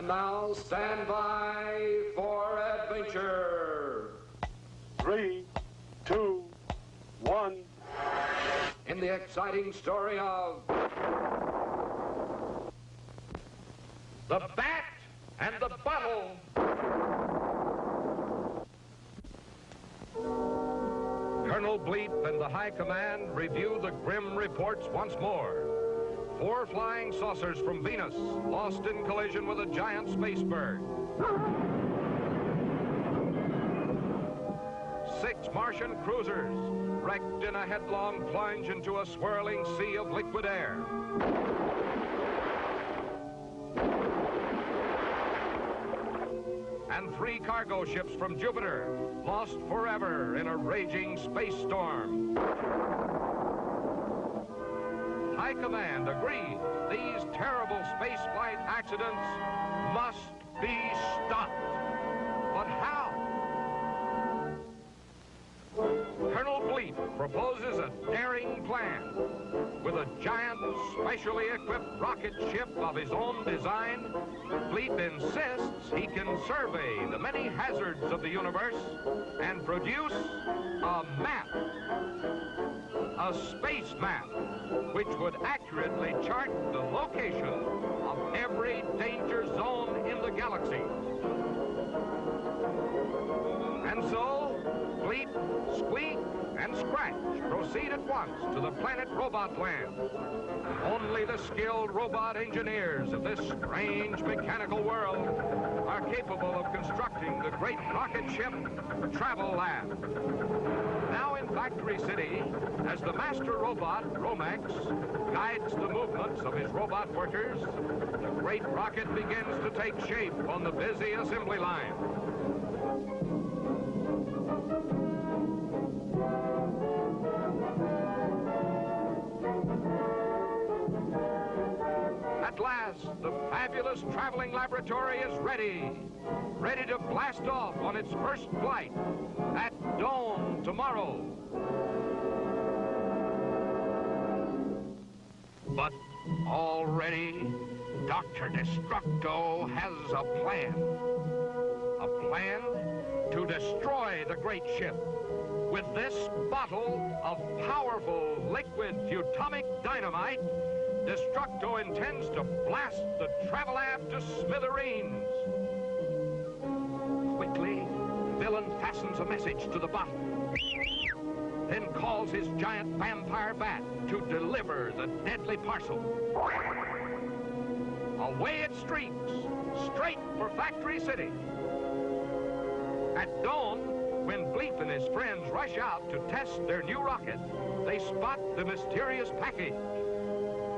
And now stand by for adventure. 3, 2, 1. In the exciting story of The Bat and the Bottle. Colonel Bleep and the High Command review the grim reports once more. 4 flying saucers from Venus lost in collision with a giant space bird. 6 Martian cruisers wrecked in a headlong plunge into a swirling sea of liquid air. And 3 cargo ships from Jupiter lost forever in a raging space storm. High Command agreed these terrible spaceflight accidents must be stopped. But how? Colonel Bleep proposes a daring plan. With a giant, specially equipped rocket ship of his own design, Bleep insists he can survey the many hazards of the universe and produce a map. A space map, which would accurately chart the location of every danger zone in the galaxy. And so, Bleep, Squeek, and Scratch proceed at once to the planet Robot Land. Only the skilled robot engineers of this strange mechanical world are capable of constructing the great rocket ship Travel Lab. Now in Factory City, as the master robot, Romex, guides the movements of his robot workers, the great rocket begins to take shape on the busy assembly line. At last, the fabulous traveling laboratory is ready to blast off on its first flight at dawn tomorrow. But already, Doctor Destructo has a plan. A plan to destroy the great ship. With this bottle of powerful liquid atomic dynamite, Destructo intends to blast the Travelab to smithereens. Quickly, the villain fastens a message to the bottle, then calls his giant vampire bat to deliver the deadly parcel. Away it streaks, straight for Factory City. At dawn, when Bleep and his friends rush out to test their new rocket, they spot the mysterious package.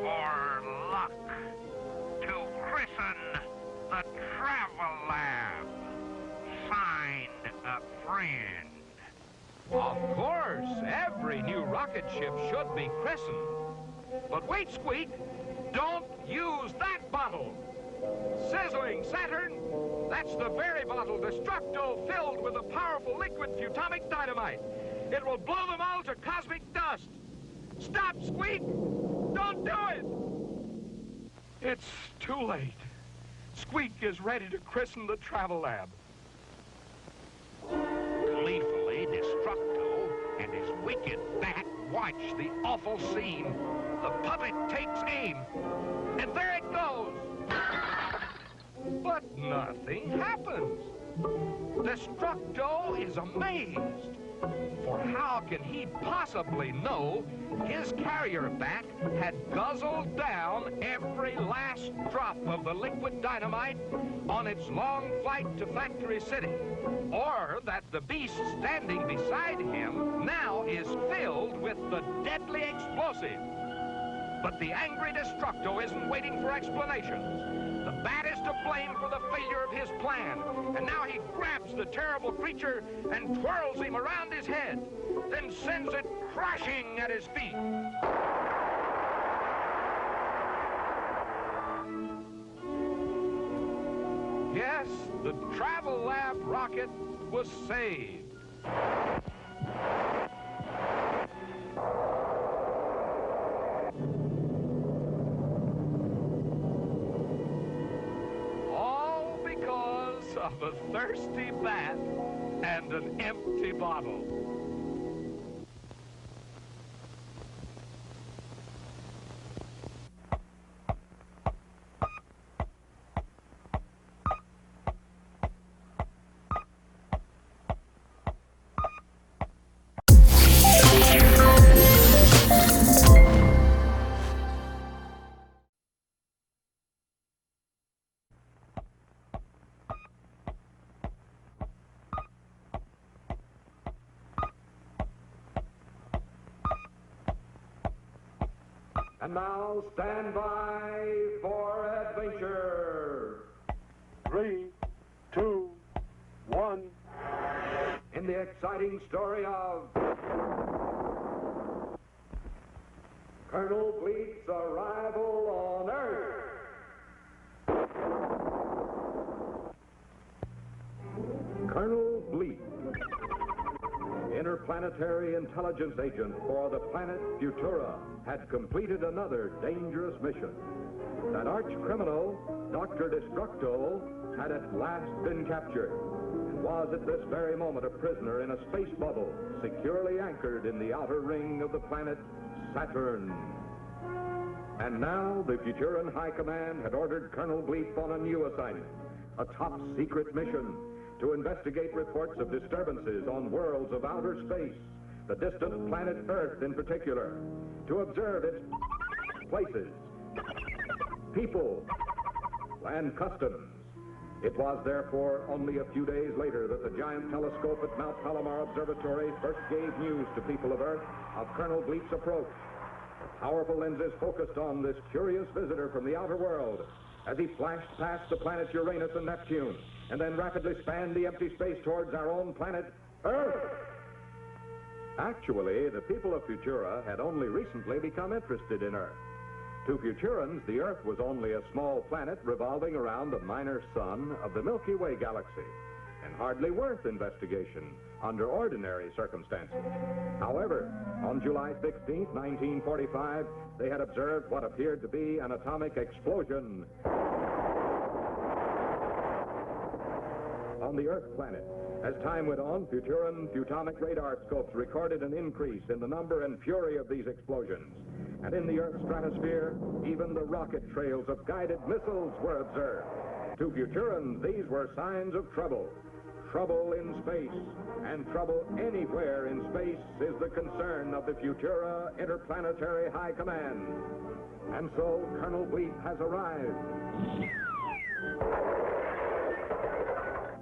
For luck, to christen the Travel Lab. Signed, a friend. Of course, every new rocket ship should be christened. But wait, Squeak, don't use that bottle. Sizzling Saturn, that's the very bottle Destructo filled with a powerful liquid atomic dynamite. It will blow them all to cosmic dust. Stop, Squeak! Don't do it! It's too late. Squeak is ready to christen the Travel Lab. Gleefully, Destructo and his wicked bat watch the awful scene. The puppet takes aim, and there it goes. But nothing happens. Destructo is amazed. For how can he possibly know his carrier bat had guzzled down every last drop of the liquid dynamite on its long flight to Factory City? Or that the beast standing beside him now is filled with the deadly explosive? But the angry Destructo isn't waiting for explanations. The bat is to blame for the failure of his plan, and now he grabs the terrible creature and twirls him around his head, then sends it crashing at his feet. Yes, the Travel Lab rocket was saved. All of a thirsty bat and an empty bottle. And now, stand by for adventure. 3, 2, 1. In the exciting story of Colonel Bleep's arrival on Earth. Colonel Bleep, interplanetary intelligence agent for the planet Futura, had completed another dangerous mission. That arch-criminal, Doctor Destructo, had at last been captured and was at this very moment a prisoner in a space bubble securely anchored in the outer ring of the planet Saturn. And now the Futuran High Command had ordered Colonel Bleep on a new assignment, a top-secret mission to investigate reports of disturbances on worlds of outer space, the distant planet Earth in particular, to observe its places, people, and customs. It was therefore only a few days later that the giant telescope at Mount Palomar Observatory first gave news to people of Earth of Colonel Bleep's approach. The powerful lenses focused on this curious visitor from the outer world as he flashed past the planets Uranus and Neptune, and then rapidly spanned the empty space towards our own planet, Earth. Actually, the people of Futura had only recently become interested in Earth. To Futurans, the Earth was only a small planet revolving around a minor sun of the Milky Way galaxy, and hardly worth investigation under ordinary circumstances. However, on July 16, 1945, they had observed what appeared to be an atomic explosion on the Earth planet. As time went on, Futuran Futonic radar scopes recorded an increase in the number and fury of these explosions. And in the Earth's stratosphere, even the rocket trails of guided missiles were observed. To Futurans, these were signs of trouble. Trouble in space, and trouble anywhere in space is the concern of the Futura Interplanetary High Command. And so Colonel Bleep has arrived.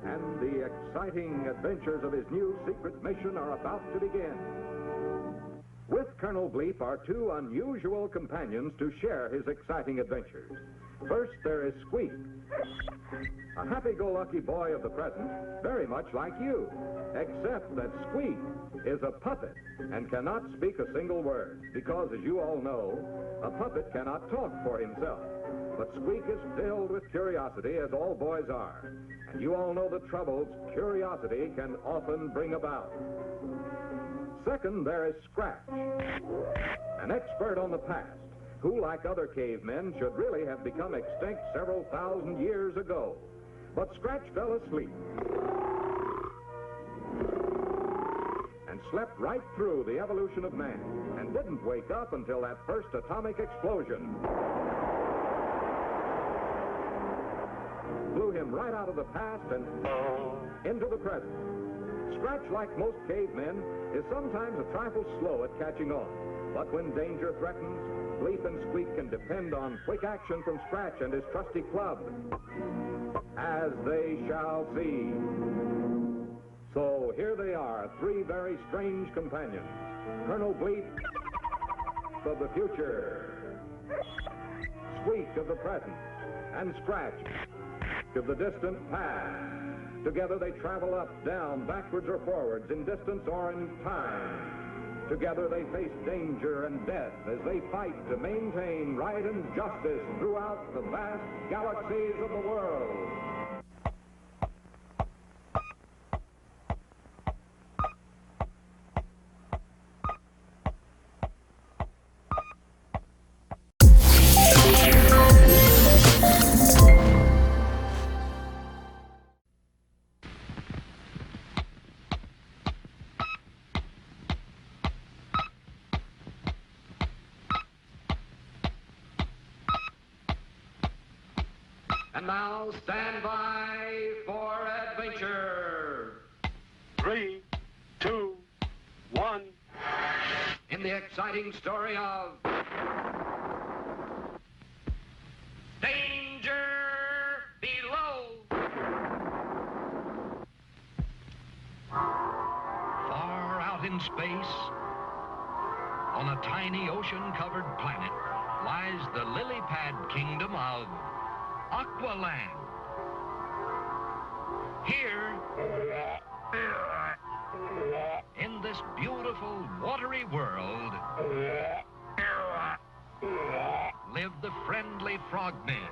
And the exciting adventures of his new secret mission are about to begin. With Colonel Bleep are two unusual companions to share his exciting adventures. First, there is Squeek, a happy-go-lucky boy of the present, very much like you, except that Squeek is a puppet and cannot speak a single word, because, as you all know, a puppet cannot talk for himself. But Squeek is filled with curiosity, as all boys are, and you all know the troubles curiosity can often bring about. Second, there is Scratch, an expert on the past, who, like other cavemen, should really have become extinct several thousand years ago. But Scratch fell asleep and slept right through the evolution of man and didn't wake up until that first atomic explosion blew him right out of the past and into the present. Scratch, like most cavemen, is sometimes a trifle slow at catching on. But when danger threatens, Bleep and Squeek can depend on quick action from Scratch and his trusty club, as they shall see. So here they are, three very strange companions. Colonel Bleep of the future, Squeek of the present, and Scratch of the distant past. Together they travel up, down, backwards or forwards, in distance or in time. Together they face danger and death as they fight to maintain right and justice throughout the vast galaxies of the world. And now stand by for adventure. 3, 2, 1. In the exciting story of Danger Below. Far out in space, on a tiny ocean-covered planet, lies the lily-pad kingdom of Aqualand. Here, in this beautiful watery world, live the friendly frogmen,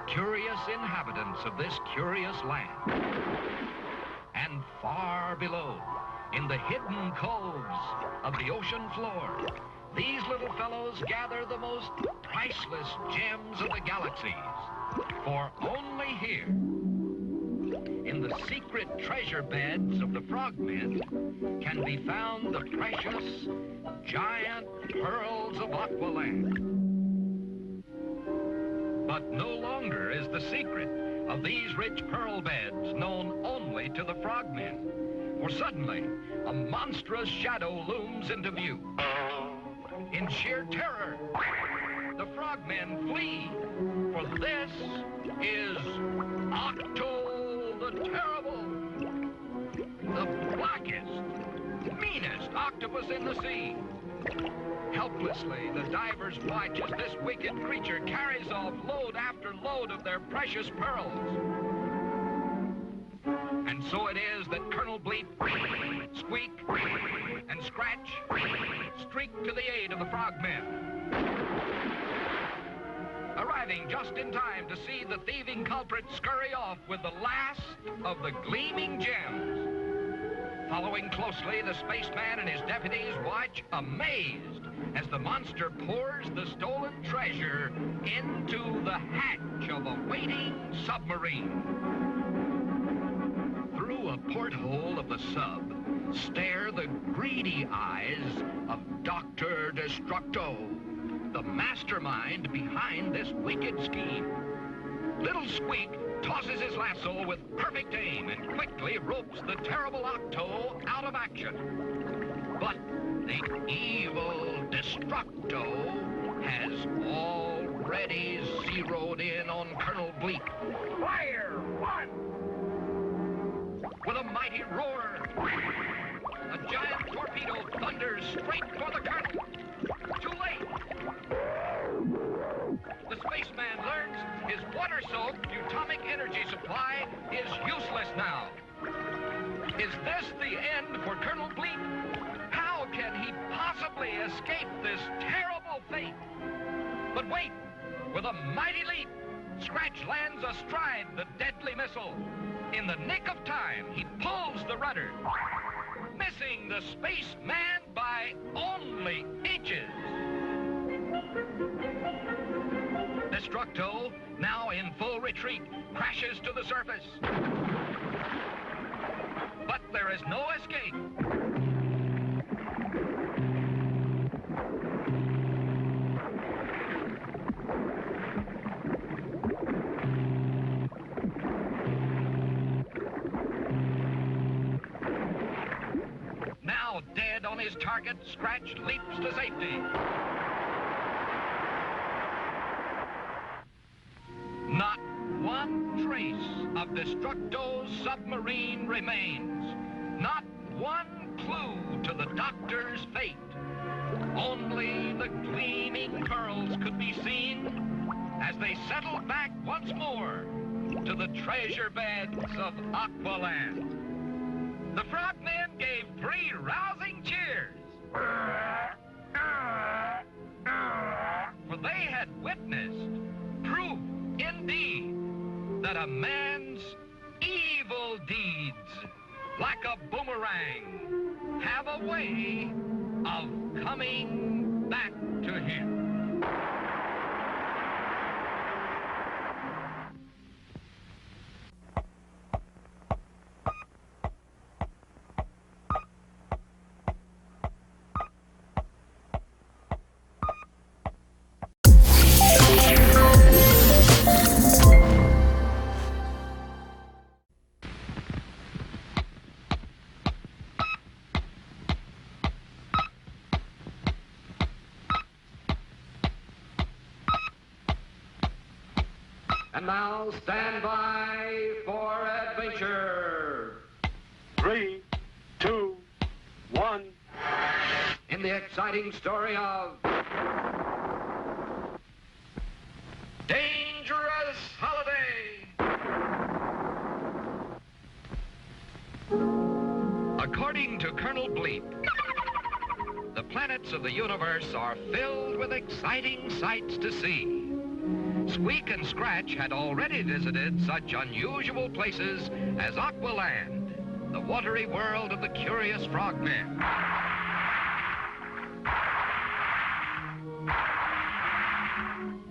curious inhabitants of this curious land. And far below, in the hidden coves of the ocean floor, these little fellows gather the most priceless gems of the galaxies. For only here, in the secret treasure beds of the frogmen, can be found the precious, giant pearls of Aqualand. But no longer is the secret of these rich pearl beds known only to the frogmen. For suddenly, a monstrous shadow looms into view. In sheer terror, the frogmen flee, for this is Octo the Terrible, the blackest, meanest octopus in the sea. Helplessly, the divers watch as this wicked creature carries off load after load of their precious pearls. And so it is that Colonel Bleep, Squeek, and Scratch streak to the aid of the frogmen, arriving just in time to see the thieving culprit scurry off with the last of the gleaming gems. Following closely, the spaceman and his deputies watch amazed as the monster pours the stolen treasure into the hatch of a waiting submarine. Through a porthole of the sub stare the greedy eyes of Doctor Destructo, the mastermind behind this wicked scheme. Little Squeak tosses his lasso with perfect aim and quickly ropes the terrible Octo out of action. But the evil Destructo has already zeroed in on Colonel Bleep. Fire! One! With a mighty roar, a giant torpedo thunders straight for the Colonel. Too late! The spaceman learns his water-soaked atomic energy supply is useless now. Is this the end for Colonel Bleep? How can he possibly escape this terrible fate? But wait! With a mighty leap, Scratch lands astride the deadly missile. In the nick of time, he pulls the rudder, missing the spaceman by only inches. Destructo, now in full retreat, crashes to the surface. But there is no escape. Now dead on his target, Scratch leaps to safety. Not one trace of Destructo's submarine remains. Not one clue to the Doctor's fate. Only the gleaming pearls could be seen as they settled back once more to the treasure beds of Aqualand. The frogmen gave 3 rousing cheers. For they had witnessed proof indeed that a man's evil deeds, like a boomerang, have a way of coming back to him. And now stand by for adventure. 3, 2, 1. In the exciting story of Dangerous Holiday. According to Colonel Bleep, the planets of the universe are filled with exciting sights to see. Squeek and Scratch had already visited such unusual places as Aqualand, the watery world of the curious frogmen,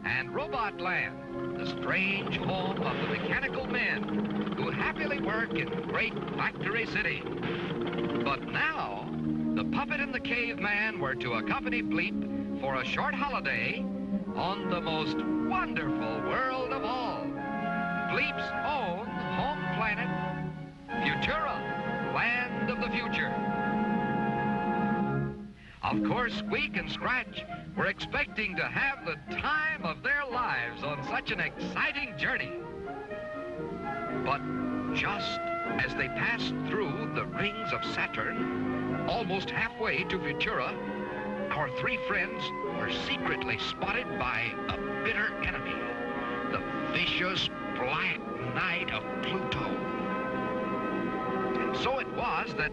and Robotland, the strange home of the mechanical men who happily work in great factory cities. But now, the puppet and the caveman were to accompany Bleep for a short holiday on the most wonderful world of all, Bleep's own home planet, Futura, land of the future. Of course, Squeek and Scratch were expecting to have the time of their lives on such an exciting journey. But just as they passed through the rings of Saturn, almost halfway to Futura, our three friends were secretly spotted by a bitter enemy, the vicious Black Knight of Pluto. And so it was that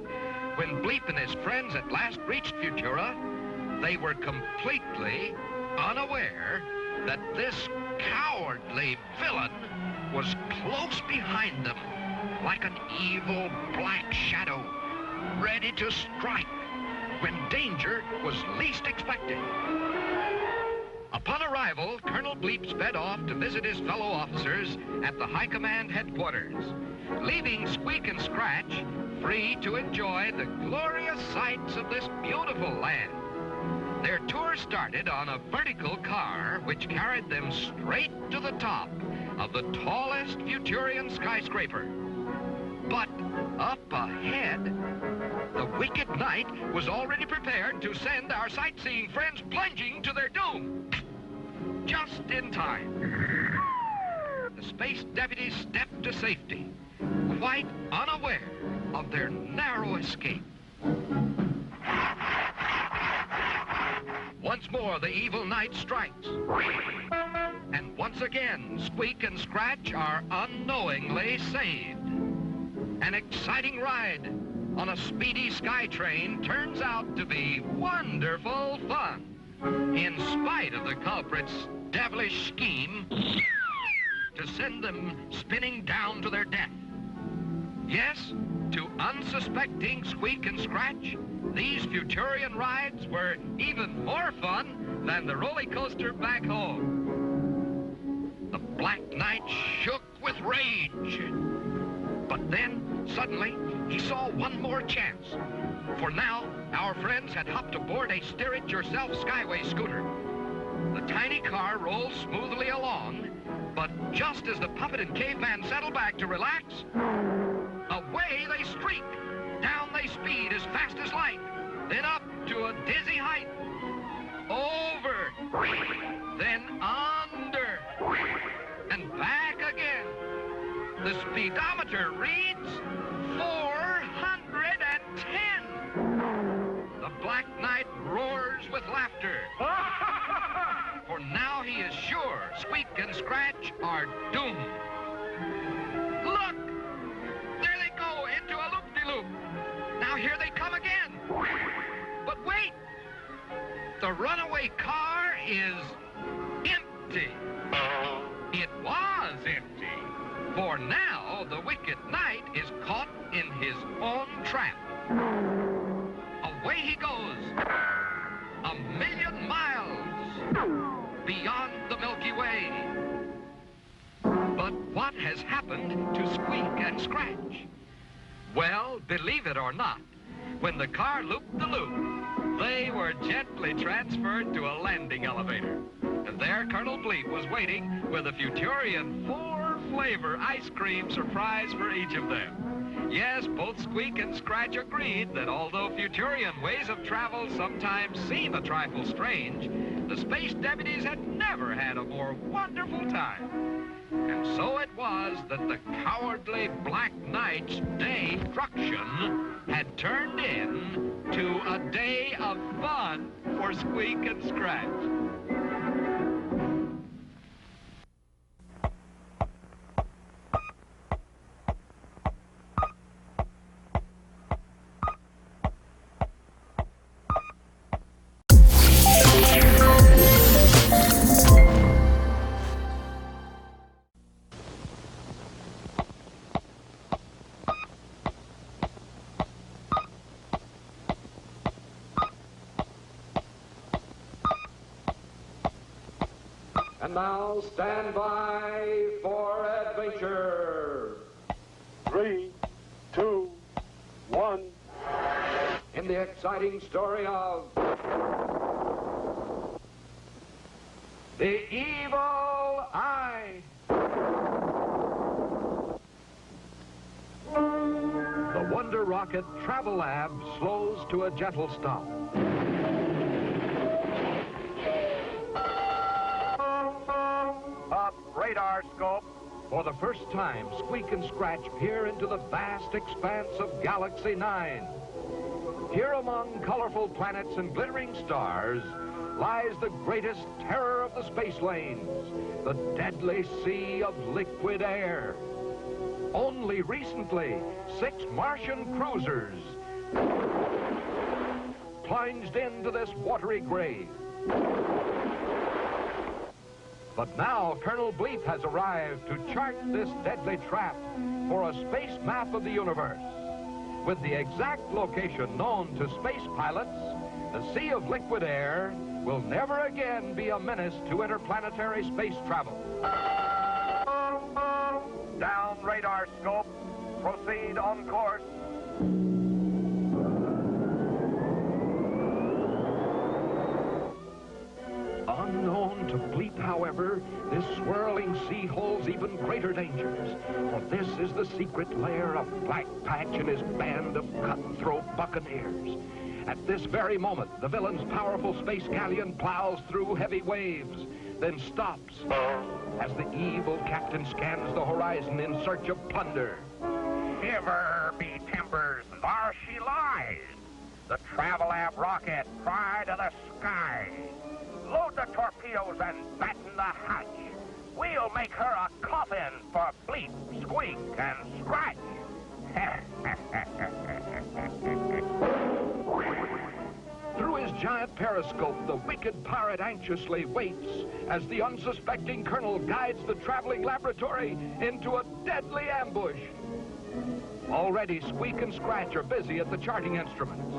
when Bleep and his friends at last reached Futura, they were completely unaware that this cowardly villain was close behind them, like an evil black shadow, ready to strike when danger was least expected. Upon arrival, Colonel Bleep sped off to visit his fellow officers at the High Command headquarters, leaving Squeek and Scratch free to enjoy the glorious sights of this beautiful land. Their tour started on a vertical car which carried them straight to the top of the tallest Futurian skyscraper. But up ahead, the wicked knight was already prepared to send our sightseeing friends plunging to their doom. Just in time, the space deputies stepped to safety, quite unaware of their narrow escape. Once more, the evil knight strikes. And once again, Squeek and Scratch are unknowingly saved. An exciting ride on a speedy sky train turns out to be wonderful fun, in spite of the culprit's devilish scheme to send them spinning down to their death. Yes, to unsuspecting Squeek and Scratch, these Futurian rides were even more fun than the roller coaster back home. The Black Knight shook with rage. But then, suddenly, he saw one more chance. For now, our friends had hopped aboard a steer-it-yourself Skyway scooter. The tiny car rolled smoothly along, but just as the puppet and caveman settled back to relax, away they streak. Down they speed as fast as light, then up to a dizzy height. Over, then under, and back again. The speedometer reads 410. The Black Knight roars with laughter. For now he is sure Squeek and Scratch are doomed. Look! There they go into a loop-de-loop. Now here they come again. But wait! The runaway car is empty. It was empty. For now, the wicked knight is caught in his own trap. Away he goes, 1,000,000 miles beyond the Milky Way. But what has happened to Squeek and Scratch? Well, believe it or not, when the car looped the loop, they were gently transferred to a landing elevator. And there Colonel Bleep was waiting with a Futurian 4-flavor ice cream surprise for each of them. Yes, both Squeak and Scratch agreed that although Futurian ways of travel sometimes seem a trifle strange, the space deputies had never had a more wonderful time. And so it was that the cowardly Black Knight's destruction had turned into a day of fun for Squeak and Scratch. And now stand by for adventure. 3, 2, 1. In the exciting story of the Evil Eye. The Wonder Rocket Travel Lab slows to a gentle stop. Up radar scope. For the first time, Squeak and Scratch peer into the vast expanse of Galaxy 9. Here among colorful planets and glittering stars lies the greatest terror of the space lanes, the deadly sea of liquid air. Only recently, 6 Martian cruisers plunged into this watery grave. But now Colonel Bleep has arrived to chart this deadly trap for a space map of the universe. With the exact location known to space pilots, the sea of liquid air will never again be a menace to interplanetary space travel. Down radar scope. Proceed on course. Unknown to Bleep, however, this swirling sea holds even greater dangers, for this is the secret lair of Black Patch and his band of cutthroat buccaneers. At this very moment, the villain's powerful space galleon plows through heavy waves, then stops as the evil captain scans the horizon in search of plunder. Shiver me timbers, there she lies, the Travel Lab rocket, pride of the sky. Load the torpedoes and batten the hatch. We'll make her a coffin for Bleep, Squeak, and Scratch. Through his giant periscope, the wicked pirate anxiously waits as the unsuspecting colonel guides the traveling laboratory into a deadly ambush. Already, Squeak and Scratch are busy at the charting instruments.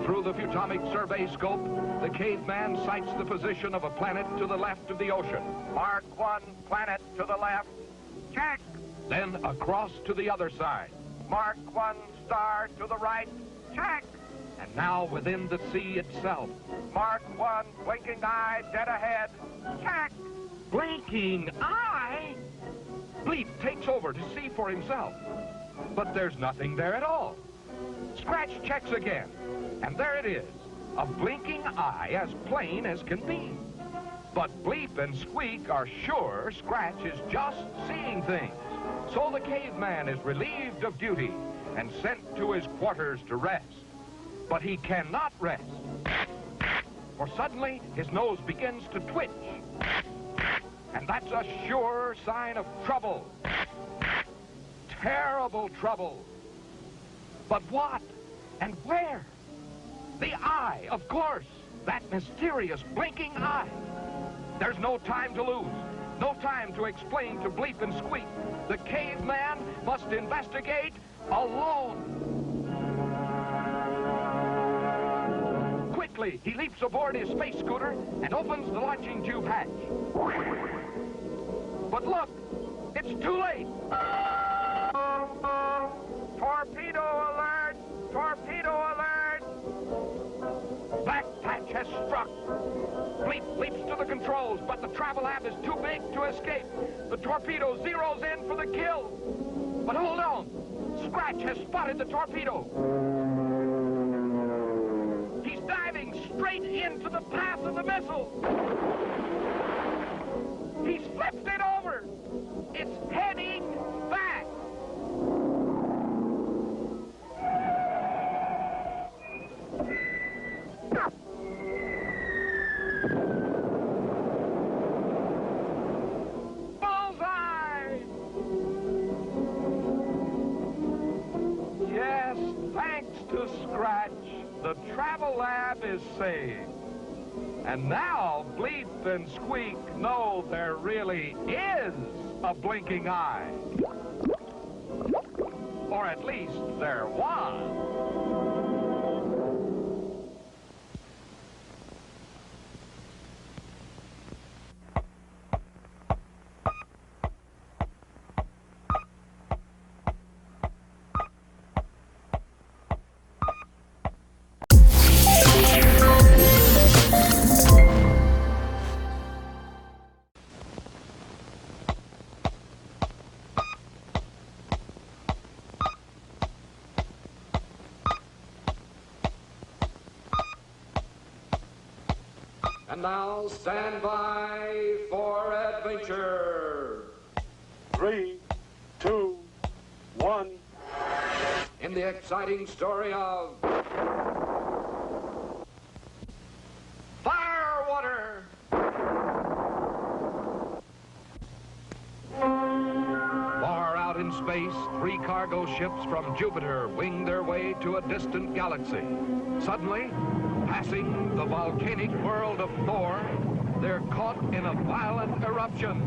Through the Futomic survey scope, the caveman sights the position of a planet to the left of the ocean. Mark 1 planet to the left. Check. Then across to the other side. Mark 1 star to the right. Check. And now within the sea itself. Mark 1 blinking eye dead ahead. Check. Blinking eye? Bleep takes over to see for himself. But there's nothing there at all. Scratch checks again, and there it is, a blinking eye as plain as can be. But Bleep and Squeak are sure Scratch is just seeing things. So the caveman is relieved of duty and sent to his quarters to rest. But he cannot rest, for suddenly his nose begins to twitch. And that's a sure sign of trouble. Terrible trouble. But what and where? The eye, of course. That mysterious blinking eye. There's no time to lose. No time to explain to Bleep and Squeak. The caveman must investigate alone. Quickly, he leaps aboard his space scooter and opens the launching tube hatch. But look, it's too late. Torpedo alert! Torpedo alert! Black Patch has struck. Bleep leaps to the controls, but the Travel Lab is too big to escape. The torpedo zeroes in for the kill. But hold on. Scratch has spotted the torpedo. He's diving straight into the path of the missile. He's flipped it over. It's heading back. Bullseye! Yes, thanks to Scratch, the Travel Lab is saved. And now Bleep and Squeak know there really is a blinking eye. Or at least there was. And now stand by for adventure. 3, 2, 1. In the exciting story of Firewater! Far out in space, 3 cargo ships from Jupiter wing their way to a distant galaxy. Suddenly, passing the volcanic world of Thor, they're caught in a violent eruption.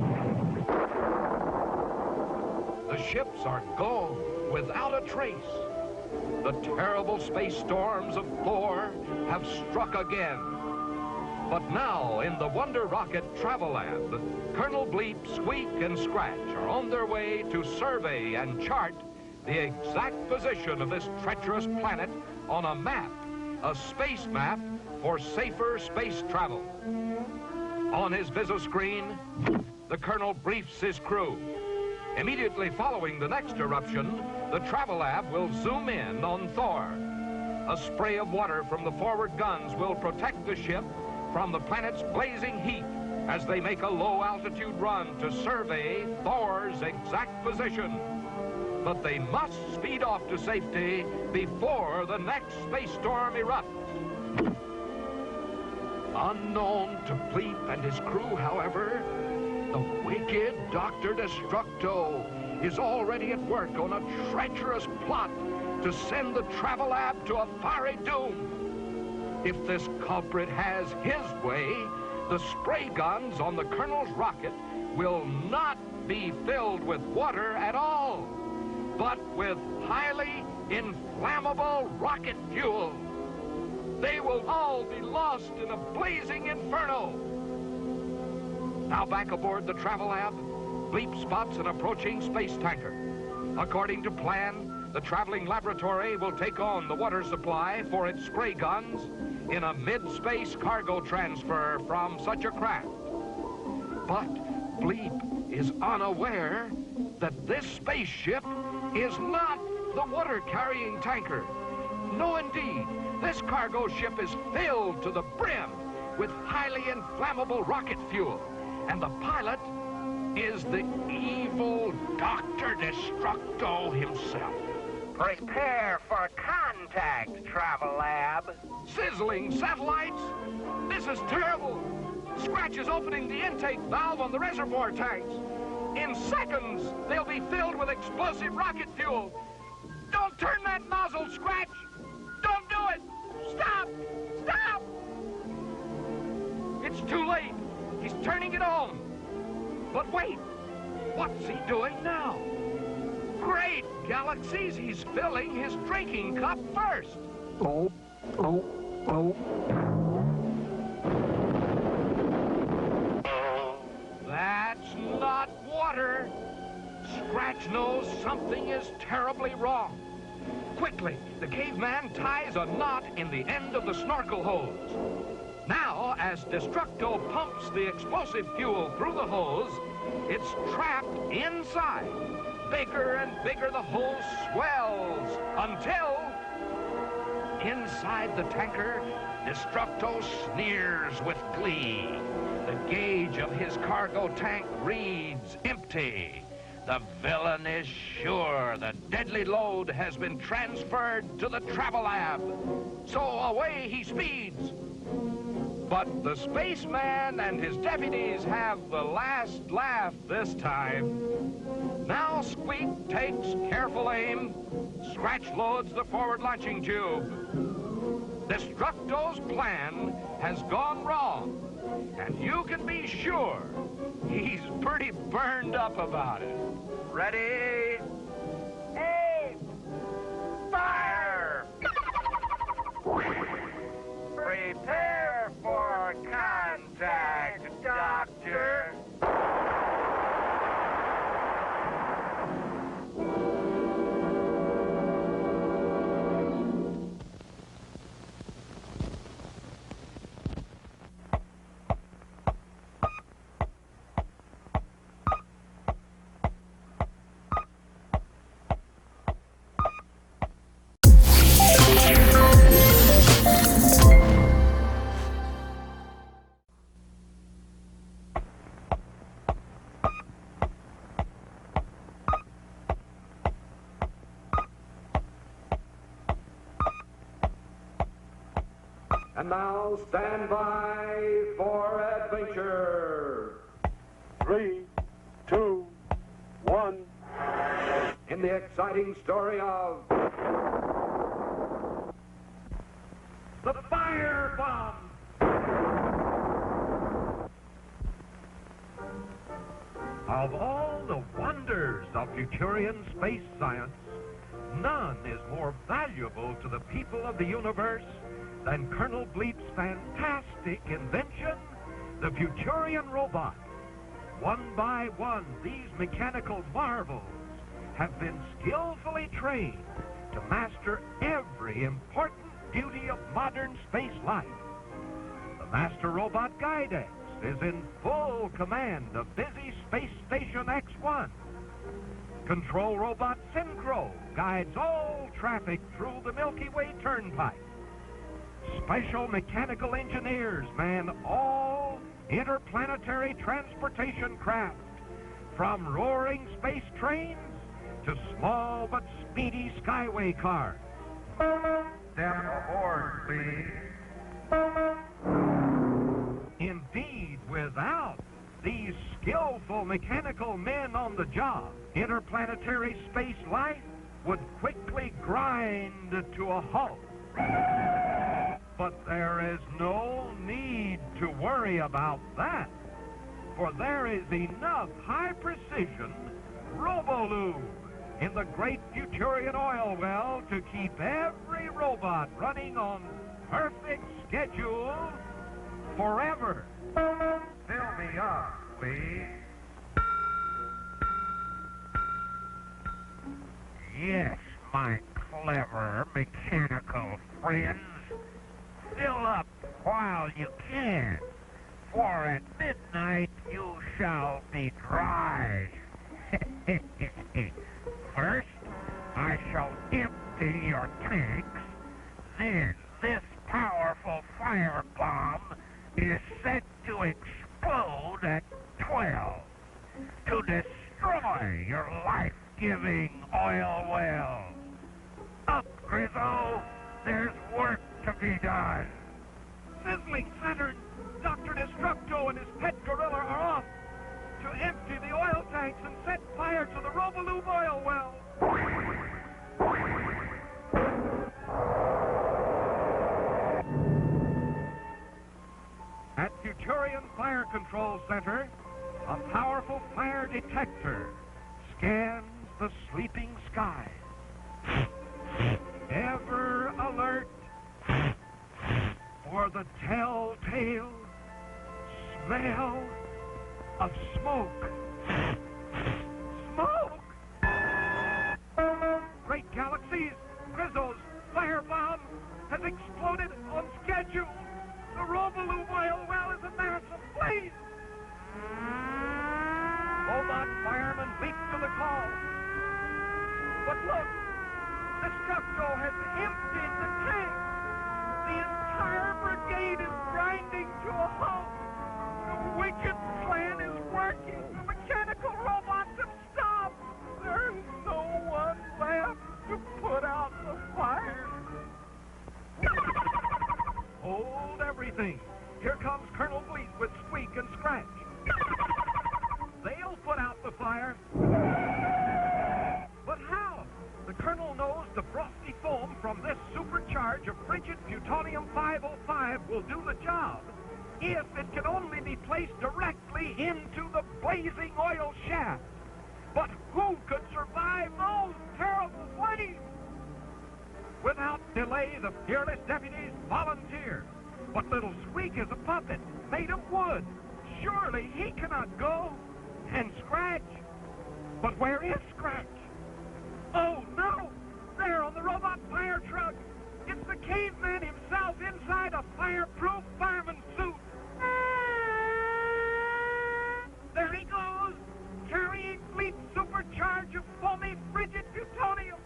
The ships are gone without a trace. The terrible space storms of Thor have struck again. But now, in the Wonder Rocket Travel Lab, Colonel Bleep, Squeak, and Scratch are on their way to survey and chart the exact position of this treacherous planet on a map. A space map for safer space travel. On his visoscreen, the Colonel briefs his crew. Immediately following the next eruption, the Travel Lab will zoom in on Thor. A spray of water from the forward guns will protect the ship from the planet's blazing heat as they make a low-altitude run to survey Thor's exact position. But they must speed off to safety before the next space storm erupts. Unknown to Bleep and his crew, however, the wicked Doctor Destructo is already at work on a treacherous plot to send the Travel Lab to a fiery doom. If this culprit has his way, the spray guns on the Colonel's rocket will not be filled with water at all, but with highly inflammable rocket fuel. They will all be lost in a blazing inferno. Now back aboard the Travel Lab, Bleep spots an approaching space tanker. According to plan, the traveling laboratory will take on the water supply for its spray guns in a mid-space cargo transfer from such a craft. But Bleep is unaware that this spaceship is not the water-carrying tanker. No, indeed. This cargo ship is filled to the brim with highly inflammable rocket fuel, and the pilot is the evil Doctor Destructo himself. Prepare for contact, Travel Lab. Sizzling satellites? This is terrible. Scratch is opening the intake valve on the reservoir tanks. In seconds, they'll be filled with explosive rocket fuel. Don't turn that nozzle, Scratch! Don't do it! Stop! Stop! It's too late. He's turning it on. But wait, what's he doing now? Great galaxies, he's filling his drinking cup first. Oh, oh, oh. That's not water. Scratch knows something is terribly wrong. Quickly, the caveman ties a knot in the end of the snorkel hose. Now, as Destructo pumps the explosive fuel through the hose, it's trapped inside. bigger and bigger the hole swells until inside the tanker, Destructo sneers with glee. The gauge of his cargo tank reads empty. The villain is sure the deadly load has been transferred to the travel lab. So away he speeds. But the spaceman and his deputies have the last laugh this time. Now Squeak takes careful aim. Scratch loads the forward launching tube. Destructo's plan has gone wrong. And you can be sure he's pretty burned up about it. Ready? Aim! Fire! Prepare for contact, Doctor. And now stand by for adventure. 3, 2, 1. In the exciting story of The fire bomb! Of all the wonders of Futurian space science, none is more valuable to the people of the universe than Colonel Bleep's fantastic invention, the Futurian robot. One by one, these mechanical marvels have been skillfully trained to master every important duty of modern space life. The Master Robot Guidex is in full command of busy Space Station X1. Control Robot Synchro guides all traffic through the Milky Way Turnpike. Special mechanical engineers man all interplanetary transportation craft, from roaring space trains to small but speedy skyway cars. Step aboard, please. Indeed, without these skillful mechanical men on the job, interplanetary space life would quickly grind to a halt. But there is no need to worry about that, for there is enough high-precision Robolube in the great Futurian oil well to keep every robot running on perfect schedule forever. Fill me up, please. Yes, my clever mechanical friends. Fill up while you can, for at midnight you shall be dry. First, I shall empty your tanks. Then this powerful fire bomb is set to explode at 12 to destroy your life-giving oil wells. Up, Grizzo! There's work to be done. Sizzling Saturn, Doctor Destructo and his pet gorilla are off to empty the oil tanks and set fire to the Robolube oil well. At Futurian Fire Control Center, a powerful fire detector scans the sleeping sky. Ever alert for the telltale smell of smoke. Smoke! Great galaxies, Grizzo's firebomb has exploded on schedule. The Robolube oil well is a mass of flames. Robot firemen leap to the call. But look, Destructo has emptied the tank. The entire brigade is grinding to a halt. The wicked plan is working. The mechanical robots have stopped. There's no one left to put out the fire. Hold everything. Here comes Colonel Bleep with Squeek and Scratch. They'll put out the fire. But how? The Colonel knows the frosty foam from this supercharge of frigid plutonium 505 will do the job if it can only be placed directly into the blazing oil shaft. But who could survive those terrible flames? Without delay, the fearless deputies volunteer. But little Squeak is a puppet made of wood. Surely he cannot go. And Scratch? But where is Scratch? Oh, no! There on the robot fire truck! It's the caveman himself inside a fireproof fireman suit! There he goes! Carrying Bleep's supercharge of foamy, frigid plutonium!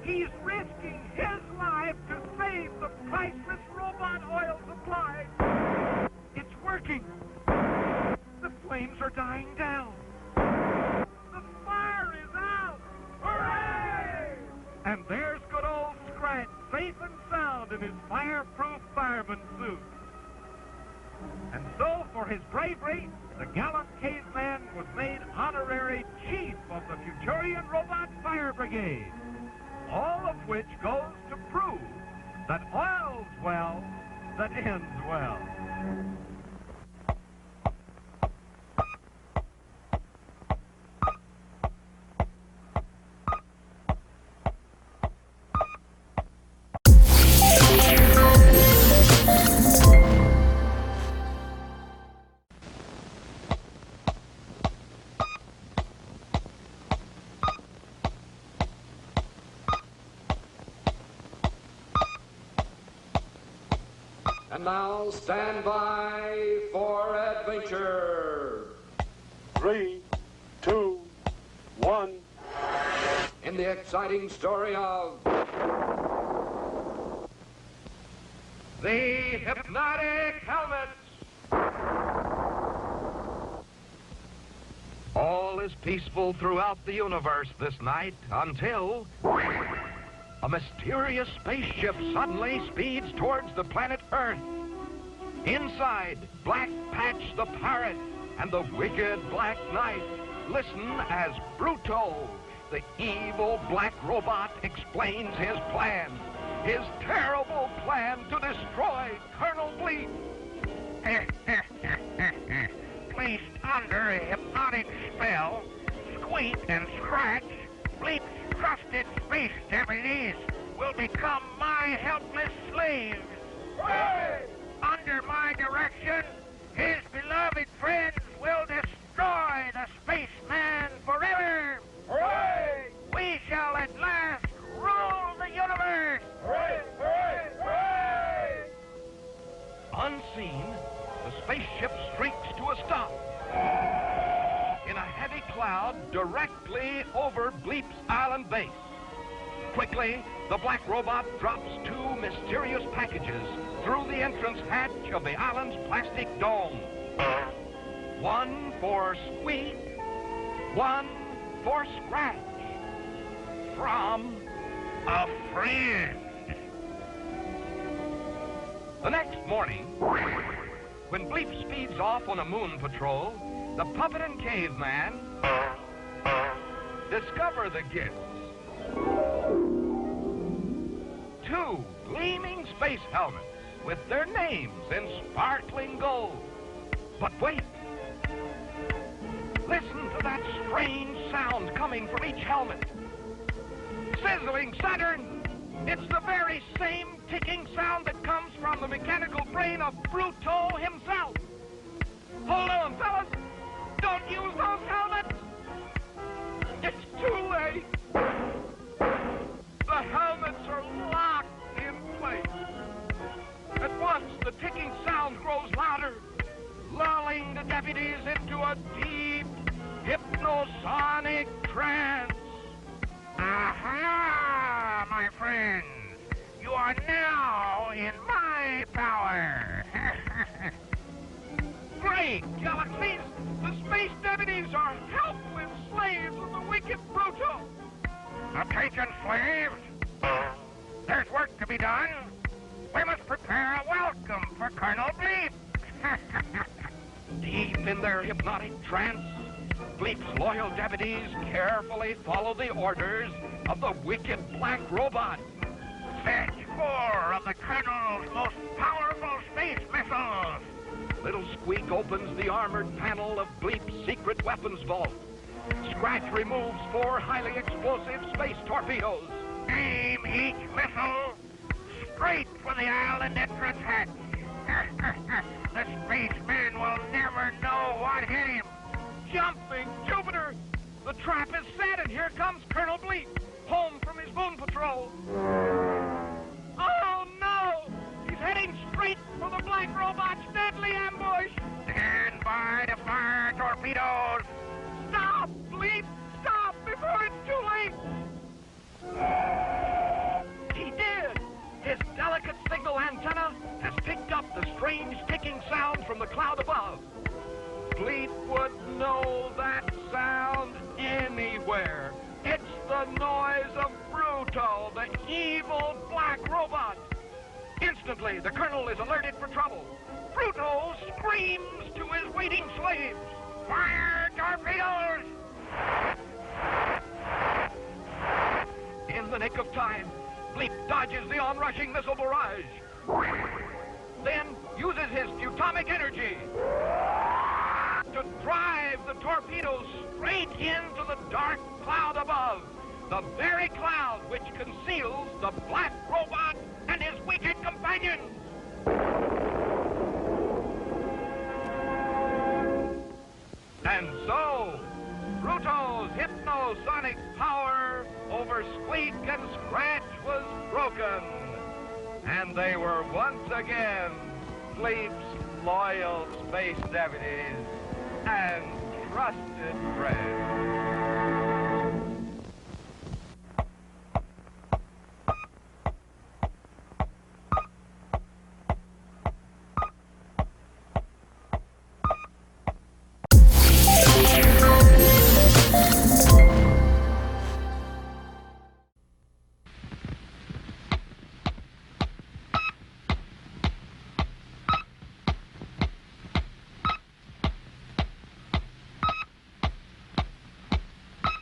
He's risking his life to save the priceless robot oil supply! It's working! The flames are dying down! The fire is out! Hooray! And there's good old Scratch, safe and sound in his fireproof fireman suit. And so, for his bravery, the gallant caveman was made honorary chief of the Futurian Robot Fire Brigade. All of which goes to prove that oil's well that ends well. And now stand by for adventure. 3, 2, 1. In the exciting story of The Hypnotic Helmets! All is peaceful throughout the universe this night until a mysterious spaceship suddenly speeds towards the planet Earth. Inside, Black Patch the Pirate and the wicked Black Knight listen as Bruto, the evil black robot, explains his plan. His terrible plan to destroy Colonel Bleep. Placed under a hypnotic spell, Squeak and Scratch, Bleep's trusted space deputies, will become my helpless slaves. Hooray! Under my direction, his beloved friends will destroy the spaceman forever. Hooray! We shall at last rule the universe. Hooray! Hooray! Hooray! Unseen, the spaceship streaks to a stop in a heavy cloud directly over Bleep's island base. Quickly, the black robot drops 2 mysterious packages through the entrance hatch of the island's plastic dome. One for Squeak, one for Scratch. From A friend. the next morning, when Bleep speeds off on a moon patrol, the puppet and caveman discover the gifts. 2 gleaming space helmets with their names in sparkling gold. But wait! Listen to that strange sound coming from each helmet. Sizzling Saturn! It's the very same ticking sound that comes from the mechanical brain of Bruto himself. Hold on, fellas! Don't use those helmets! It's too late! The helmets are locked in place. At once, the ticking sound grows louder, lulling the deputies into a deep, hypnosonic trance. Aha, my friends. You are now in my power. Great galaxies! The space deputies are helpless slaves of the wicked Pluto! Attention, slaves. There's work to be done. We must prepare a welcome for Colonel Bleep. Deep in their hypnotic trance, Bleep's loyal deputies carefully follow the orders of the wicked black robot. Fetch 4 of the Colonel's most powerful space missiles. Little Squeak opens the armored panel of Bleep's secret weapons vault. Scratch removes 4 highly explosive space torpedoes. Aim each missile straight for the island entrance hatch. The spaceman will never know what hit him. Jumping Jupiter! The trap is set, and here comes Colonel Bleep, home from his moon patrol. Oh, no! He's heading straight for the black robot's deadly ambush. Stand by to fire torpedoes. Stop, Bleep! Stop before it's too late! He did! His delicate signal antenna has picked up the strange ticking sound from the cloud above. Bleep would know that sound anywhere. It's the noise of Bruto, the evil black robot. Instantly, the Colonel is alerted for trouble. Bruto screams to his waiting slaves. Fire torpedoes! In the nick of time, Bleep dodges the onrushing missile barrage. Then uses his atomic energy to drive the torpedoes straight into the dark cloud above. The very cloud which conceals the black robot and his wicked companions. And so, Bruto's hypnosonic power over Squeak and Scratch was broken. And they were once again Bleep's loyal space deputies and trusted friends.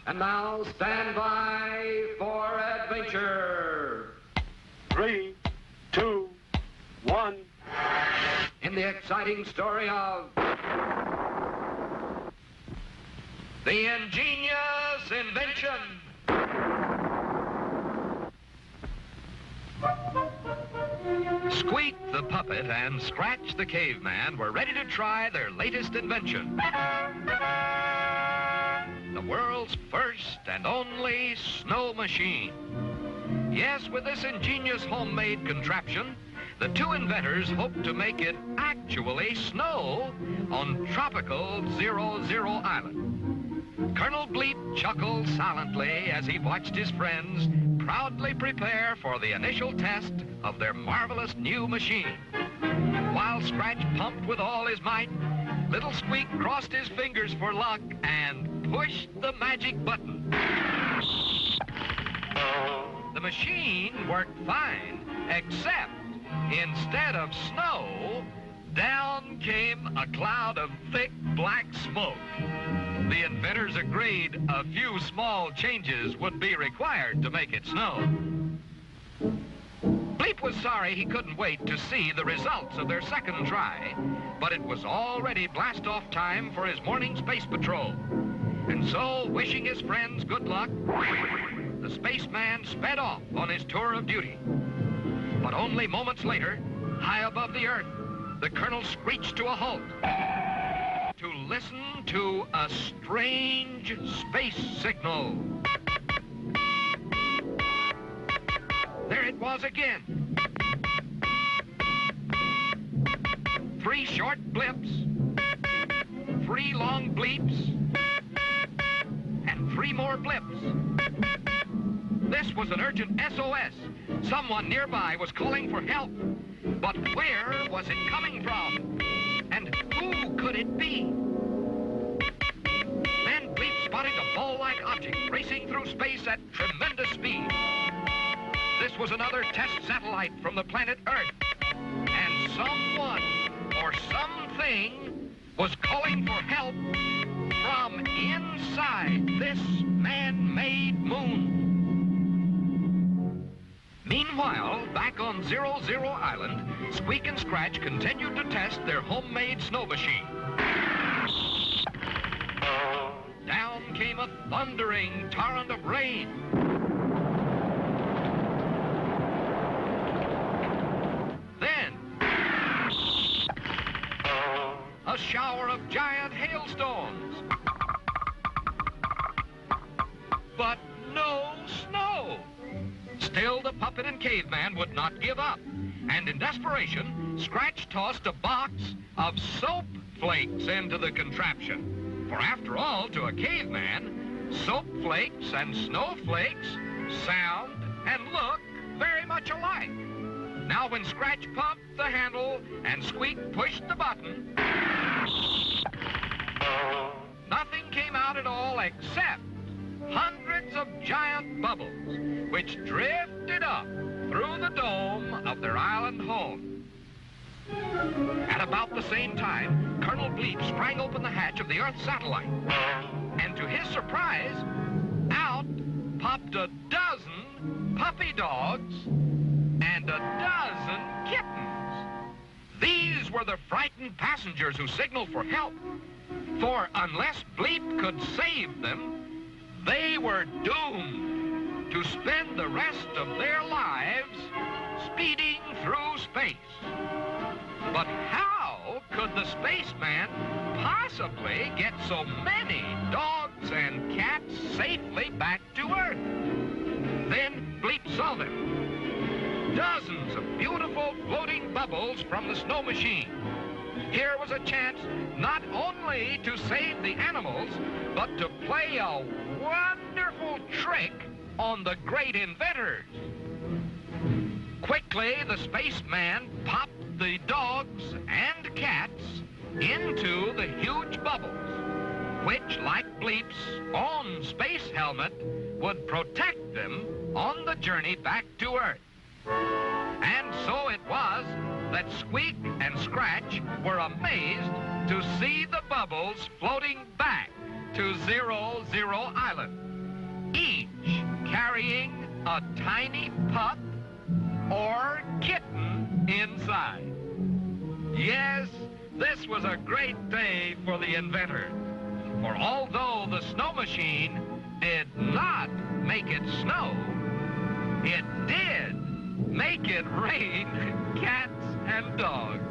And now, stand by for adventure. 3, 2, 1. In the exciting story of The ingenious invention. Squeak the puppet and Scratch the caveman were ready to try their latest invention. The world's first and only snow machine. Yes, with this ingenious homemade contraption, the two inventors hoped to make it actually snow on tropical 00 Island. Colonel Bleep chuckled silently as he watched his friends proudly prepare for the initial test of their marvelous new machine. While Scratch pumped with all his might, little Squeak crossed his fingers for luck and pushed the magic button. The machine worked fine, except instead of snow, down came a cloud of thick black smoke. The inventors agreed a few small changes would be required to make it snow. Bleep was sorry he couldn't wait to see the results of their second try, but it was already blast-off time for his morning space patrol. And so, wishing his friends good luck, the spaceman sped off on his tour of duty. But only moments later, high above the Earth, the Colonel screeched to a halt to listen to a strange space signal. There it was again. 3 short blips, 3 long bleeps, and 3 more blips. This was an urgent SOS. Someone nearby was calling for help. But where was it coming from? And who could it be? Then Bleep spotted a ball-like object racing through space at tremendous speed. This was another test satellite from the planet Earth. And someone or something was calling for help from inside this man-made moon. Meanwhile, back on 00 Island, Squeek and Scratch continued to test their homemade snow machine. Down came a thundering torrent of rain. Then, a shower of giant hailstones. But no snow. Still, the puppet and caveman would not give up. And in desperation, Scratch tossed a box of soap flakes into the contraption. For after all, to a caveman, soap flakes and snowflakes sound and look very much alike. Now when Scratch pumped the handle and Squeak pushed the button, nothing came out at all except hundreds of giant bubbles, which drifted up through the dome of their island home. At about the same time, Colonel Bleep sprang open the hatch of the Earth satellite. And to his surprise, out popped a dozen puppy dogs and a dozen kittens. These were the frightened passengers who signaled for help. For unless Bleep could save them, they were doomed to spend the rest of their lives speeding through space. But how could the spaceman possibly get so many dogs and cats safely back to Earth? Then Bleep saw them. Dozens of beautiful floating bubbles from the snow machine. Here was a chance not only to save the animals, but to play a wonderful trick on the great inventors. Quickly, the spaceman popped the dogs and cats into the huge bubbles, which, like Bleep's own space helmet, would protect them on the journey back to Earth. And so it was that Squeak and Scratch were amazed to see the bubbles floating back to 00 Island, each carrying a tiny pup or kitten inside. Yes, this was a great day for the inventors. For although the snow machine did not make it snow, it did make it rain cats and dogs.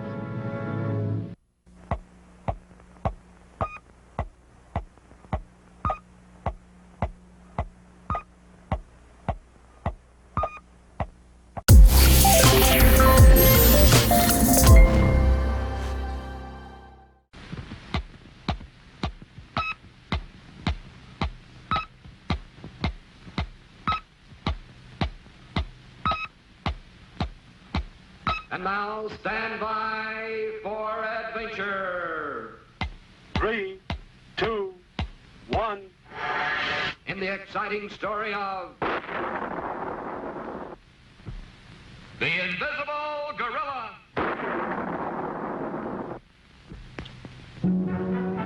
And now stand by for adventure. 3, 2, 1. In the exciting story of the Invisible Gorilla.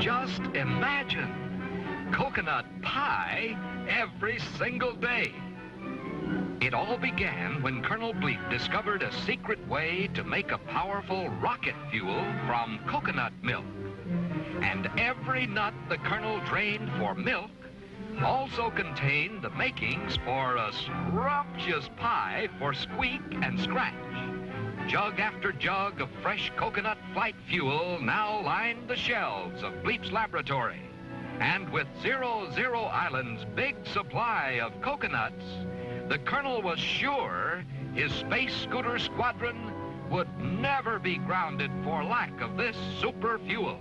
Just imagine coconut pie every single day. It all began when Colonel Bleep discovered a secret way to make a powerful rocket fuel from coconut milk. And every nut the Colonel drained for milk also contained the makings for a scrumptious pie for Squeak and Scratch. Jug after jug of fresh coconut flight fuel now lined the shelves of Bleep's laboratory. And with 00 Island's big supply of coconuts, the Colonel was sure his space scooter squadron would never be grounded for lack of this super fuel.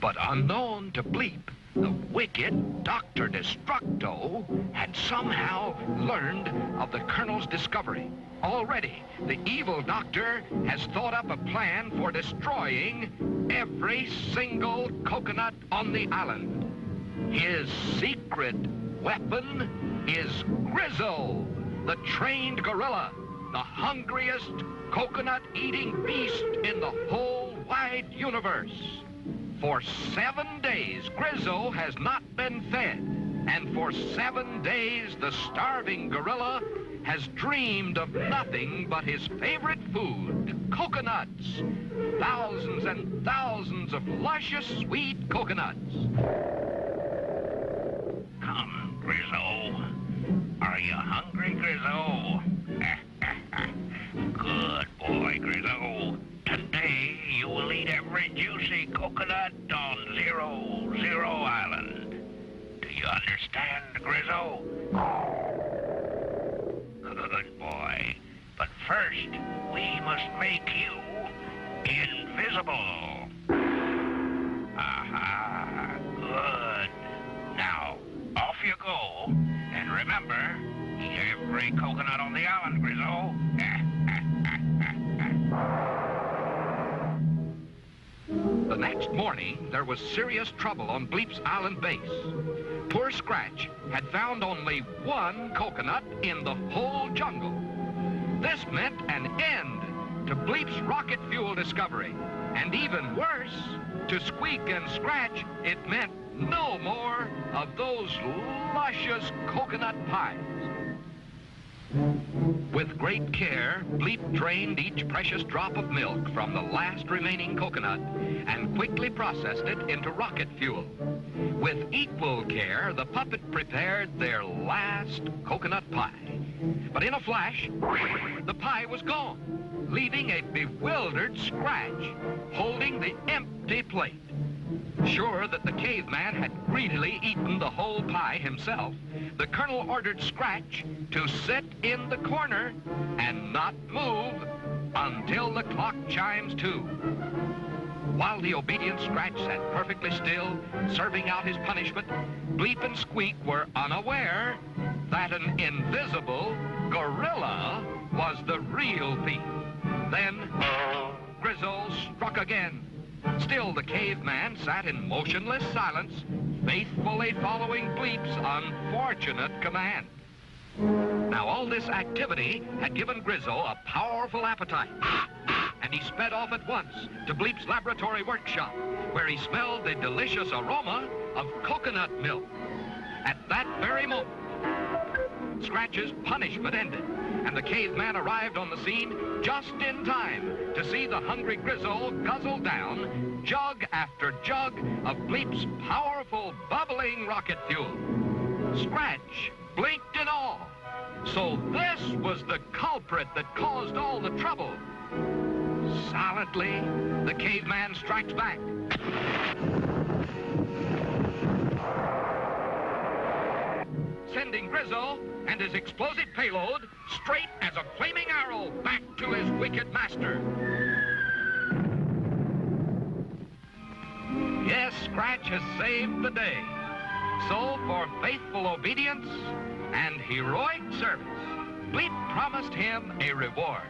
But unknown to Bleep, The wicked Doctor Destructo had somehow learned of the Colonel's discovery. Already, the evil doctor has thought up a plan for destroying every single coconut on the island. His secret weapon is Grizzle, the trained gorilla, the hungriest coconut-eating beast in the whole wide universe. For 7 days, Grizzle has not been fed, and for 7 days, the starving gorilla has dreamed of nothing but his favorite food, coconuts. Thousands and thousands of luscious, sweet coconuts. Come, Grizzle. Are you hungry, Grizzle? Good boy, Grizzle. Today you will eat every juicy coconut on 0 Island. Do you understand, Grizzle? Good boy. But first, we must make you invisible. Aha, good. Now, off you go. And remember, eat every coconut on the island, Grizzle. The next morning, there was serious trouble on Bleep's island base. Poor Scratch had found only one coconut in the whole jungle. This meant an end to Bleep's rocket fuel discovery. And even worse, to Squeek and Scratch, it meant no more of those luscious coconut pies. With great care, Bleep drained each precious drop of milk from the last remaining coconut and quickly processed it into rocket fuel. With equal care, the puppet prepared their last coconut pie. But in a flash, the pie was gone, leaving a bewildered Scratch holding the empty plate. Sure that the caveman had greedily eaten the whole pie himself, the Colonel ordered Scratch to sit in the corner and not move until the clock chimes 2. While the obedient Scratch sat perfectly still, serving out his punishment, Bleep and Squeek were unaware that an invisible gorilla was the real thief. Then Grizzle struck again. Still, the caveman sat in motionless silence, faithfully following Bleep's unfortunate command. Now, all this activity had given Grizzle a powerful appetite, and he sped off at once to Bleep's laboratory workshop, where he smelled the delicious aroma of coconut milk. At that very moment, Scratch's punishment ended, and the caveman arrived on the scene just in time to see the hungry Grizzle guzzle down jug after jug of Bleep's powerful, bubbling rocket fuel. Scratch blinked in awe. So this was the culprit that caused all the trouble. Silently, the caveman strikes back. Sending Grizzle and his explosive payload straight as a flaming arrow back to his wicked master. Yes, Scratch has saved the day. So, for faithful obedience and heroic service, Bleep promised him a reward.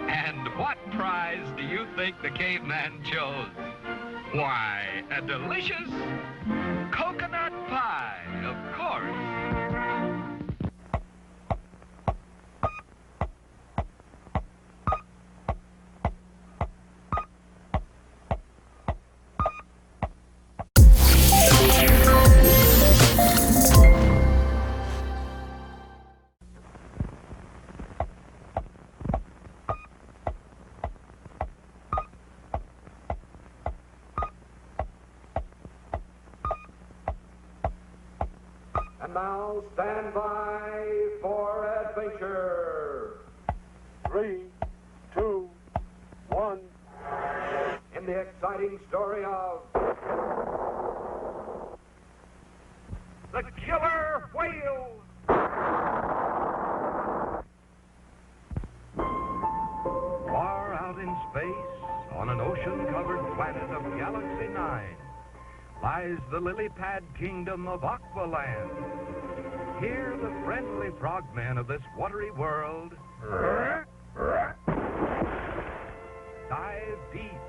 And what prize do you think the caveman chose? Why, a delicious coconut pie, of course. And now stand by for adventure. 3, 2, 1. In the exciting story of The killer whale! Far out in space, on an ocean-covered planet of Galaxy 9, lies the lily-pad kingdom of Aqualand. Here the friendly frogmen of this watery world dive deep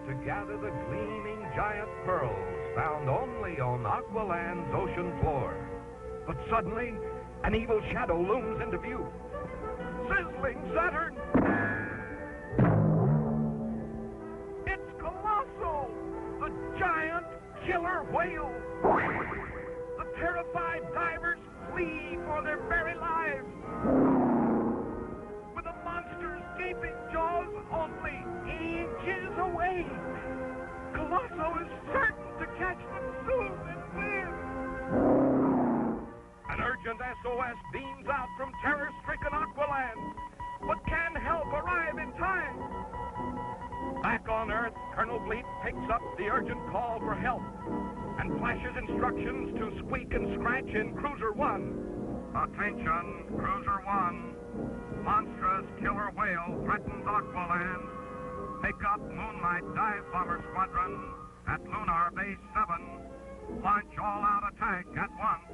to gather the gleaming giant pearls found only on Aqualand's ocean floor. But suddenly, an evil shadow looms into view. Sizzling Saturn! It's Colossal, the giant killer whale. The terrified divers flee for their very lives. With the monster's gaping jaws only inches away, Colossal is certain to catch them soon and win. An urgent SOS beams out from terror-stricken Aqualand, but can help arrive in time. Back on Earth, Colonel Bleep picks up the urgent call for help and flashes instructions to Squeek and Scratch in Cruiser 1. Attention, Cruiser 1. Monstrous killer whale threatens Aqualand. Pick up Moonlight Dive Bomber Squadron at Lunar Base 7. Launch all-out attack at once.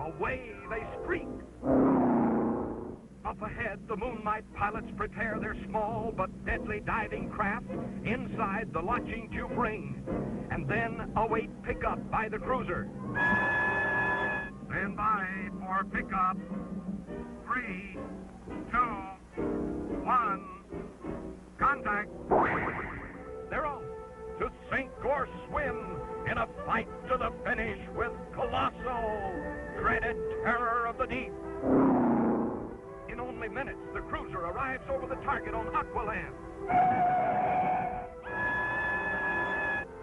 Away they streak. Up ahead, the Moonlight pilots prepare their small but deadly diving craft inside the launching tube ring, and then await pickup by the cruiser. Stand by for pickup. 3, 2, 1. Contact. They're off to sink or swim in a fight to the finish with Colossal, dreaded terror of the deep. In only minutes, the cruiser arrives over the target on Aqualand.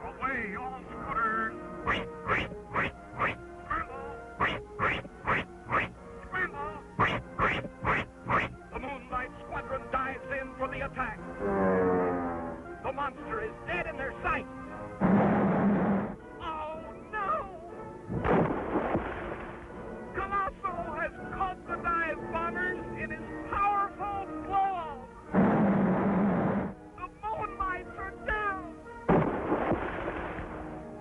Away, all scooters! The Moonlight Squadron dives in for the attack. The monster is dead in their sight. Oh, no! Colossal has caught the dive bombers in his powerful claws. The Moonlights are down.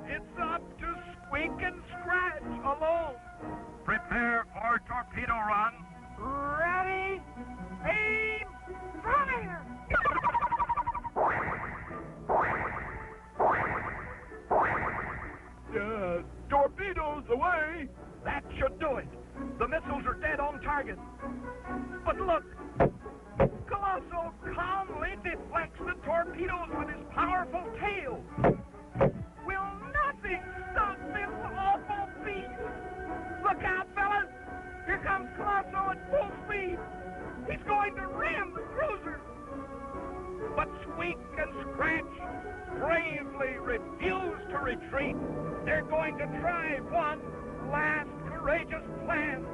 It's up to Squeak and Scratch alone. Prepare for torpedo run. Ready, aim, fire! Torpedoes away! That should do it. The missiles are dead on target. But look! Colossal calmly deflects the torpedoes with his powerful tail. Will nothing stop this awful beast? Look out, fellas! Here comes Colossal at full speed. He's going to ram the cruiser. But Squeak and Scratch bravely refuse to retreat. They're going to try one last courageous plan.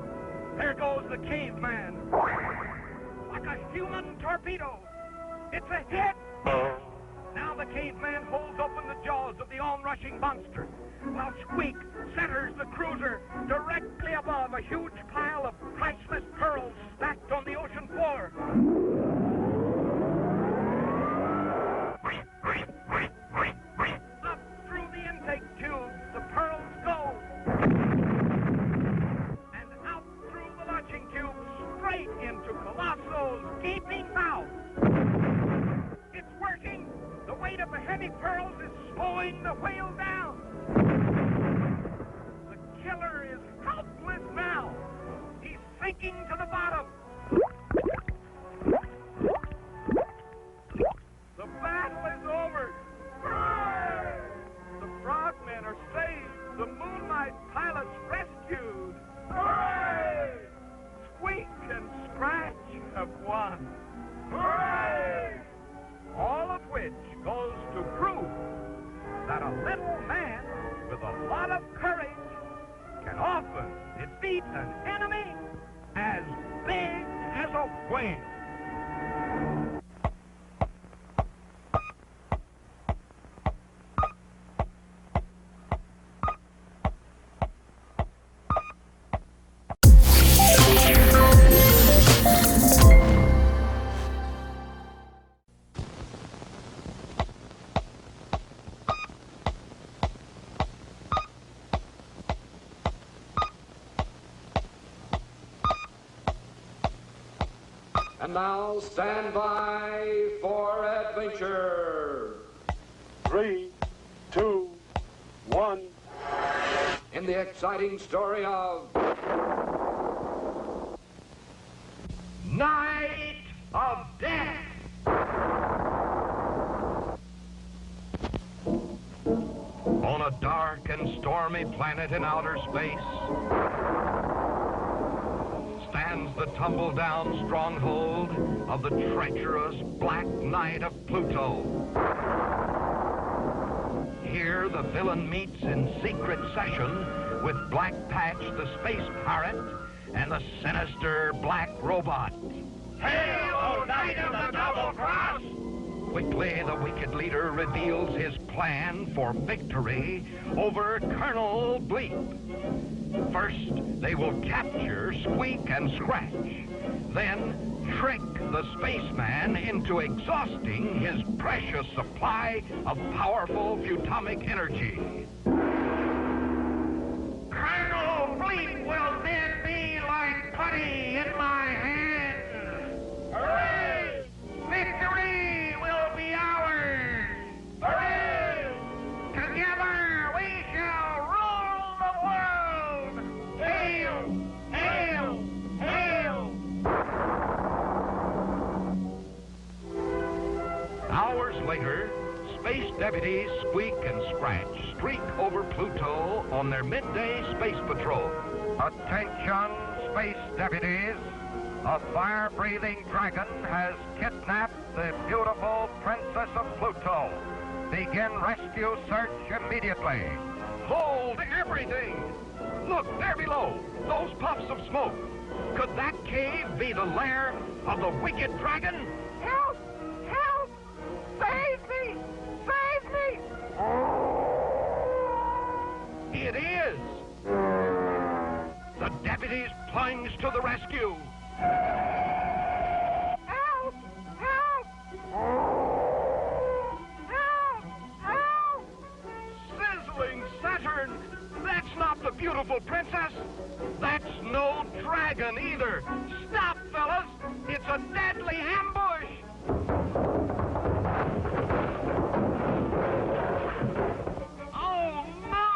There goes the caveman. Like a human torpedo. It's a hit. Now the caveman holds open the jaws of the onrushing monster, while Squeak centers the cruiser directly above a huge pile of priceless pearls stacked on the ocean floor. Up through the intake tube, the pearls go. And out through the launching tube, straight into Colossal's gaping mouth. It's working. The weight of the heavy pearls is slowing the whale down. The killer is helpless now. He's sinking to the bottom. The battle is over. Hooray! The frogmen are saved. The Moonlight pilots rescued. Hooray! Squeak and Scratch have won. Hooray! All of which goes to prove that a little man with a lot of courage can often defeat an enemy as big as a whale. And now stand by for adventure. 3, 2, 1. In the exciting story of Night of Death. On a dark and stormy planet in outer space stands the tumble-down stronghold of the treacherous Black Knight of Pluto. Here the villain meets in secret session with Black Patch the space pirate and the sinister Black Robot. Hail, O Knight of the Double Cross! Quickly, the wicked leader reveals his plan for victory over Colonel Bleep. First, they will capture Squeek and Scratch, then trick the spaceman into exhausting his precious supply of powerful futomic energy. Colonel Bleep will then be like putty in my hand. Hooray! Victory will be ours. Hooray! Together we shall rule the world. Hail! Hail! Hail! Hours later, space deputies Squeek and Scratch streak over Pluto on their midday space patrol. Attention, space deputies. A fire-breathing dragon has kidnapped the beautiful Princess of Pluto. Begin rescue search immediately. Hold everything! Look, there below, those puffs of smoke. Could that cave be the lair of the wicked dragon? Help! Help! Save me! Save me! It is! The deputies plunge to the rescue. Help! Help! Help! Help! Sizzling Saturn! That's not the beautiful princess! That's no dragon either! Stop, fellas! It's a deadly ambush! Oh no!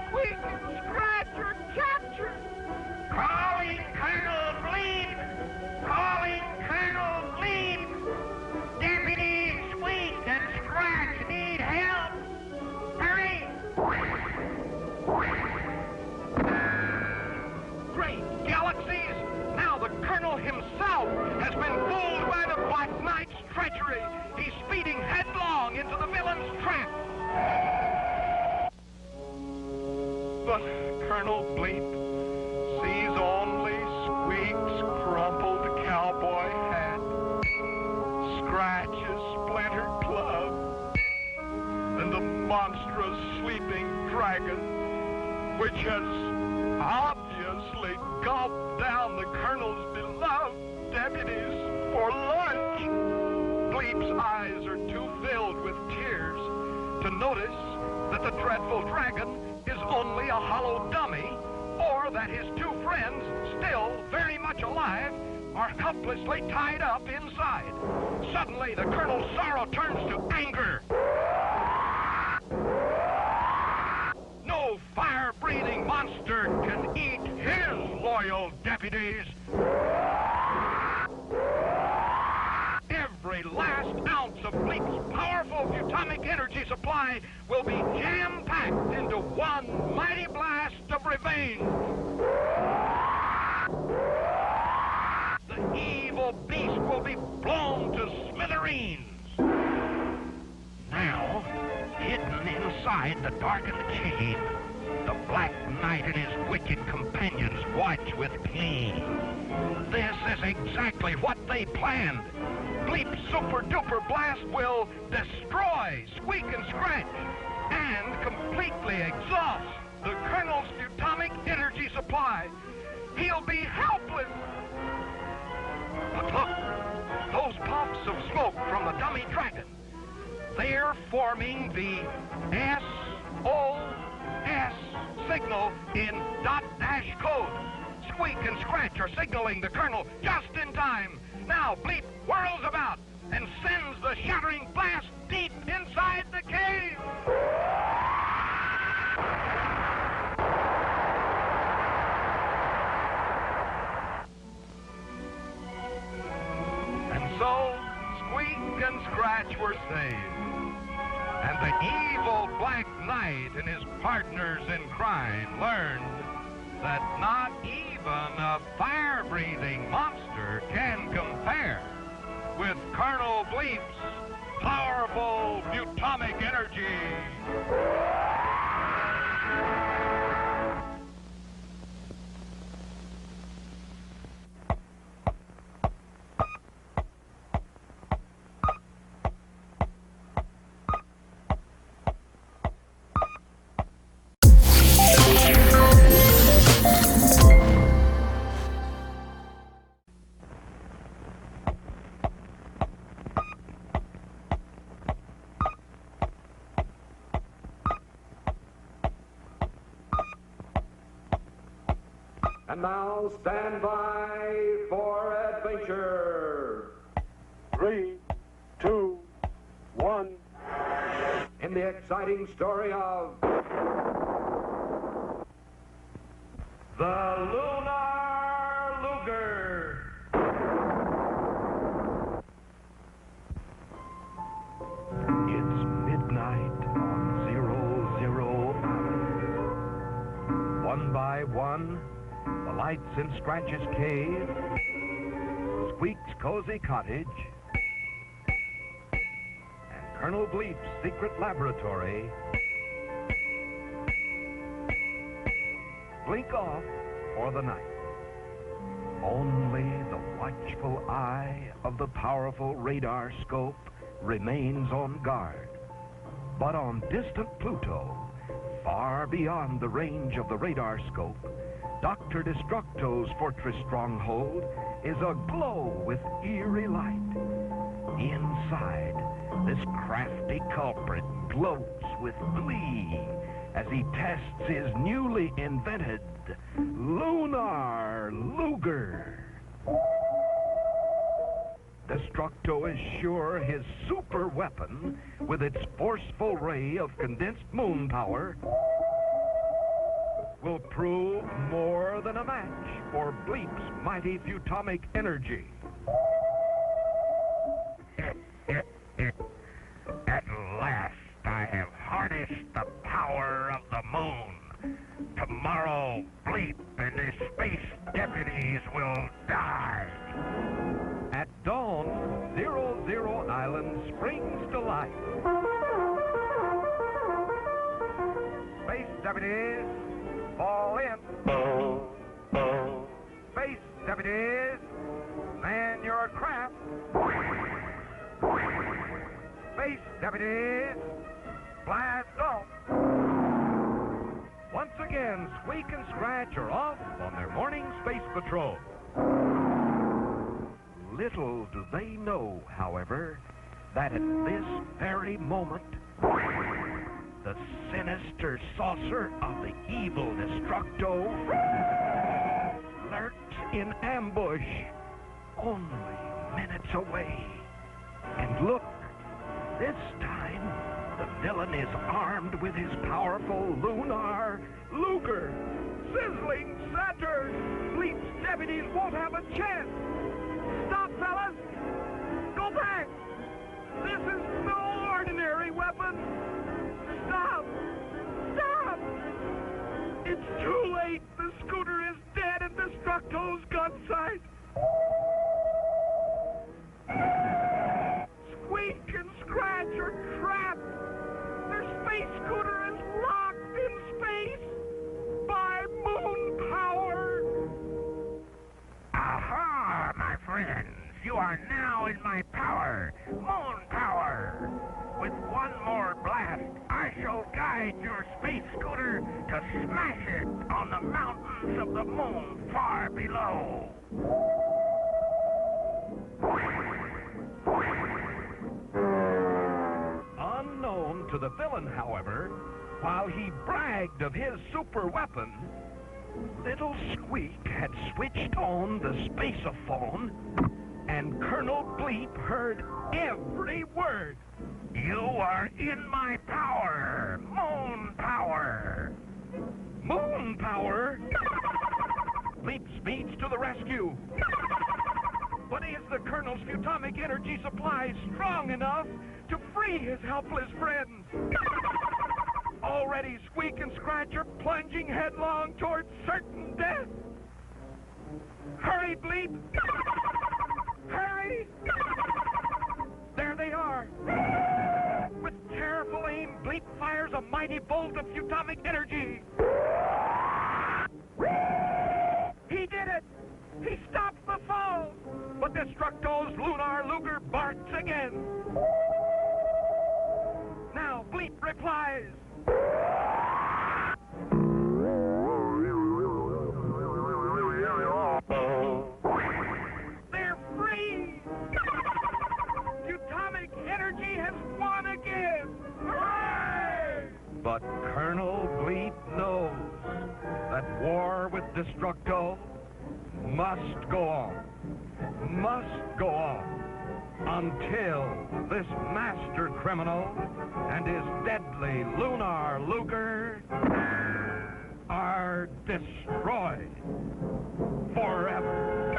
Squeak and Scratch are captured! Calling Colonel Bleep! Calling Colonel Bleep! Deputy Squeak and Scratch need help! Hurry! Great galaxies! Now the Colonel himself has been fooled by the Black Knight's treachery! He's speeding headlong into the villain's trap! But Colonel Bleep sees only Squeak's crumpled cowboy hat, Scratch's splintered club, and the monstrous sleeping dragon, which has obviously gulped down the Colonel's beloved deputies for lunch. Bleep's eyes are too filled with tears to notice that the dreadful dragon is only a hollow dummy, or that his two friends, still very much alive, are helplessly tied up inside. Suddenly, the Colonel's sorrow turns to anger. No fire-breathing monster can eat his loyal deputies. Every last ounce of Bleep's powerful futomic energy supply will be jam-packed into one mighty blast of revenge. The evil beast will be blown to smithereens. Now, hidden inside the darkened cave, the Black Knight and his wicked companions watch with glee. This is exactly what they planned. Bleep's super-duper blast will destroy Squeak and Scratch and completely exhaust the Colonel's futomic energy supply. He'll be helpless. But look, those puffs of smoke from the dummy dragon. They're forming the SOS signal in dot-dash code. Squeak and Scratch are signaling the Colonel just in time. Now Bleep whirls about and sends the shattering blast deep inside the cave. And so, Squeek and Scratch were saved. And the evil Black Knight and his partners in crime learned that not even a fire-breathing monster can compare with Colonel Bleep's powerful Buchanan energy. And now, stand by for adventure. 3, 2, 1. In the exciting story of the Lunar Luger. It's midnight on 00 Island. One by one, the lights in Scratch's cave, Squeak's cozy cottage, and Colonel Bleep's secret laboratory blink off for the night. Only the watchful eye of the powerful radar scope remains on guard. But on distant Pluto, far beyond the range of the radar scope, Doctor Destructo's fortress stronghold is aglow with eerie light. Inside, this crafty culprit gloats with glee as he tests his newly invented Lunar Luger. Destructo is sure his super weapon, with its forceful ray of condensed moon power, will prove more than a match for Bleep's mighty Futonic energy. At last, I have harnessed the power of the moon. Tomorrow, Bleep and his space deputies will die. At dawn, 00 Island springs to life. Space deputies, fall in. Space deputies, man your craft. Space deputies, blast off. Once again, Squeek and Scratch are off on their morning space patrol. Little do they know, however, that at this very moment, the sinister saucer of the evil Destructo lurks in ambush, only minutes away. And look, this time, the villain is armed with his powerful Lunar Luger. Sizzling Saturn! Bleep's deputies won't have a chance! Stop, fellas! Go back! This is no ordinary weapon! Stop! Stop! It's too late! The scooter is dead at Destructo's gun sight! Squeak and Scratch are trapped! Their space scooter is locked in space by moon power! Aha, my friends! You are now in my power, moon power! With one more blast, I shall guide your space scooter to smash it on the mountains of the moon far below. Unknown to the villain, however, while he bragged of his super weapon, little Squeak had switched on the spaceophone and Colonel Bleep heard every word. You are in my power. Moon power. Moon power? Bleep speeds to the rescue. But is the Colonel's photomic energy supply strong enough to free his helpless friends? Already Squeek and Scratch are plunging headlong towards certain death. Hurry, Bleep! Hurry! There they are. With careful aim, Bleep fires a mighty bolt of photomic energy. He did it! He stopped the fall! But Destructo's lunar Luger barks again. Now Bleep replies. They're free! Photomic energy has won again! Hooray! But Colonel Bleep knows that war with Destructo must go on. Must go on. Until this master criminal and his deadly lunar Luger are destroyed forever.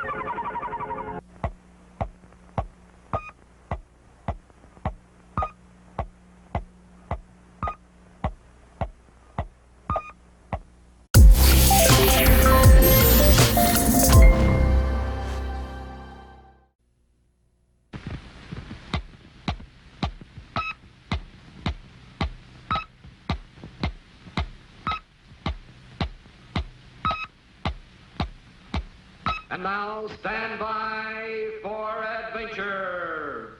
And now, stand by for adventure.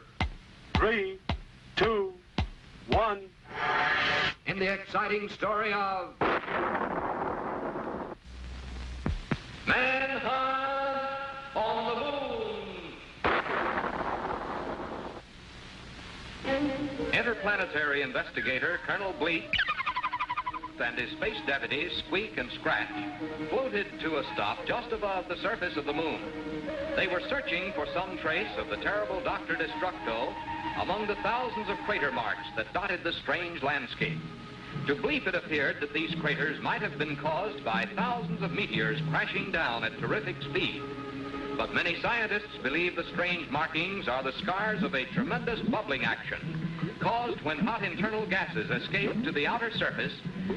3, 2, 1. In the exciting story of Manhunt on the Moon. Interplanetary investigator Colonel Bleep and his space deputies, Squeek and Scratch, floated to a stop just above the surface of the moon. They were searching for some trace of the terrible Doctor Destructo among the thousands of crater marks that dotted the strange landscape. To Bleep, it appeared that these craters might have been caused by thousands of meteors crashing down at terrific speed. But many scientists believe the strange markings are the scars of a tremendous bubbling action caused when hot internal gases escaped to the outer surface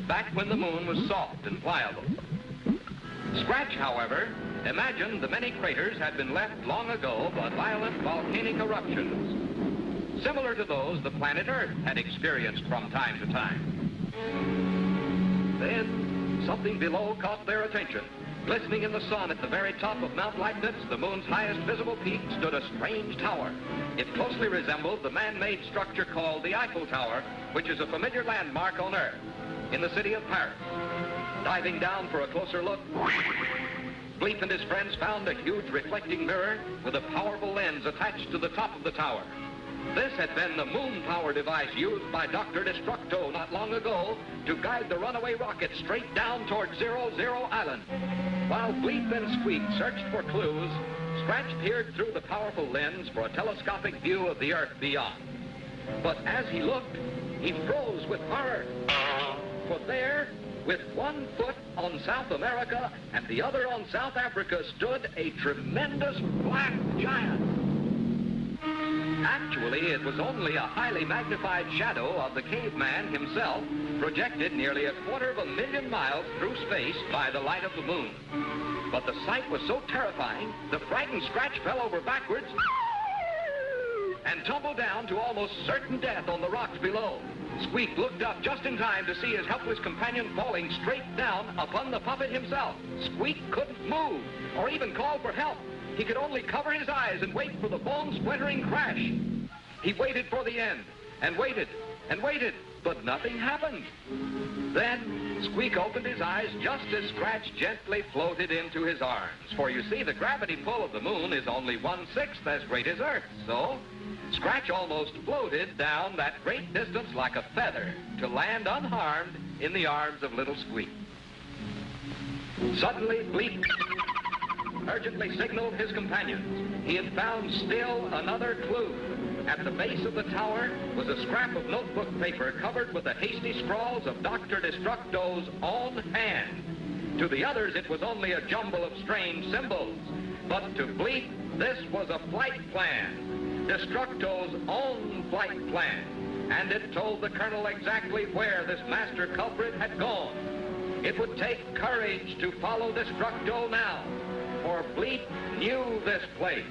back when the moon was soft and pliable. Scratch, however, imagined the many craters had been left long ago by violent volcanic eruptions, similar to those the planet Earth had experienced from time to time. Then something below caught their attention. Glistening in the sun at the very top of Mount Leibniz, the moon's highest visible peak, stood a strange tower. It closely resembled the man-made structure called the Eiffel Tower, which is a familiar landmark on Earth, in the city of Paris. Diving down for a closer look, Bleep and his friends found a huge reflecting mirror with a powerful lens attached to the top of the tower. This had been the moon power device used by Doctor Destructo not long ago to guide the runaway rocket straight down toward 00 Island. While Bleep and Squeak searched for clues, Scratch peered through the powerful lens for a telescopic view of the Earth beyond. But as he looked, he froze with horror. For there, with one foot on South America and the other on South Africa, stood a tremendous black giant. Actually, it was only a highly magnified shadow of the caveman himself, projected nearly 250,000 miles through space by the light of the moon. But the sight was so terrifying, the frightened Scratch fell over backwards and tumbled down to almost certain death on the rocks below. Squeak looked up just in time to see his helpless companion falling straight down upon the puppet himself. Squeak couldn't move or even call for help. He could only cover his eyes and wait for the bone-splintering crash. He waited for the end, and waited, and waited, but nothing happened. Then, Squeak opened his eyes just as Scratch gently floated into his arms. For you see, the gravity pull of the moon is only 1/6 as great as Earth, so Scratch almost floated down that great distance like a feather to land unharmed in the arms of little Squeak. Suddenly, Bleep urgently signaled his companions. He had found still another clue. At the base of the tower was a scrap of notebook paper covered with the hasty scrawls of Doctor Destructo's own hand. To the others, it was only a jumble of strange symbols. But to Bleep, this was a flight plan, Destructo's own flight plan. And it told the Colonel exactly where this master culprit had gone. It would take courage to follow Destructo now, for Bleep knew this place,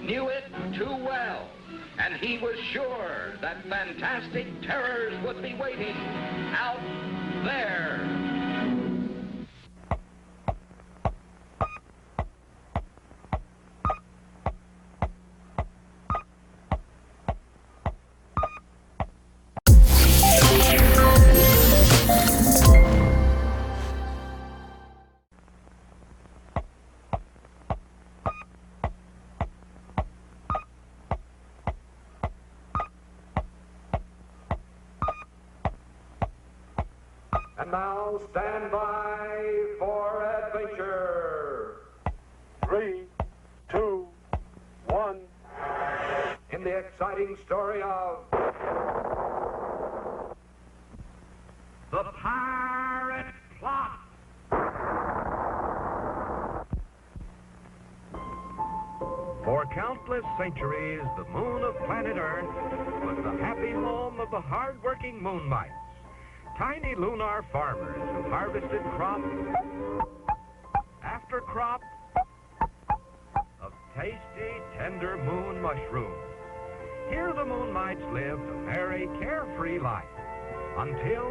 knew it too well, and he was sure that fantastic terrors would be waiting out there. And now stand by for adventure. 3, 2, 1. In the exciting story of The Pirate Plot. For countless centuries, the moon of planet Earth was the happy home of the hard-working moon mites. Tiny lunar farmers who harvested crop after crop of tasty, tender moon mushrooms. Here the moon mites lived a very carefree life until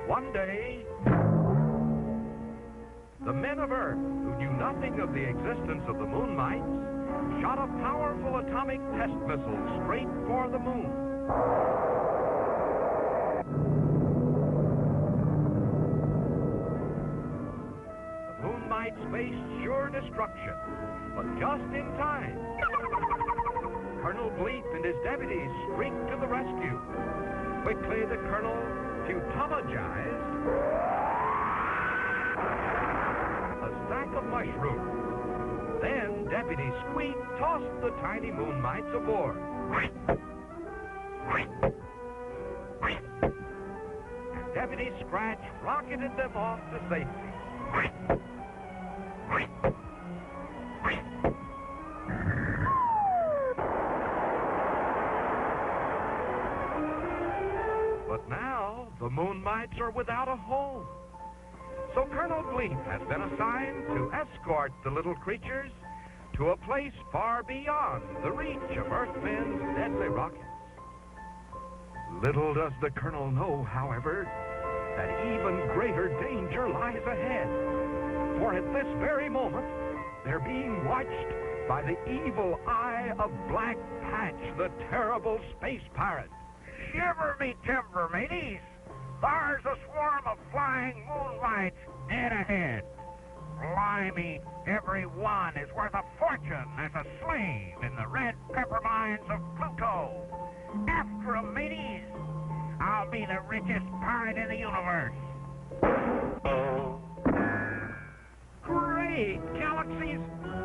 one day the men of Earth, who knew nothing of the existence of the moon mites, shot a powerful atomic test missile straight for the moon. Faced sure destruction, but just in time. Colonel Bleep and his deputies streaked to the rescue. Quickly, the colonel futomagized a stack of mushrooms. Then Deputy Squeek tossed the tiny moon mites aboard. And Deputy Scratch rocketed them off to safety. But now, the moon mites are without a home. So Colonel Bleep has been assigned to escort the little creatures to a place far beyond the reach of Earthmen's deadly rockets. Little does the Colonel know, however, that even greater danger lies ahead. For at this very moment, they're being watched by the evil eye of Black Patch, the terrible space pirate. Shiver me timber, mateys. There's a swarm of flying moonlights dead ahead. Blimey, every one is worth a fortune as a slave in the red pepper mines of Pluto. After 'em, mateys. I'll be the richest pirate in the universe. Great galaxies!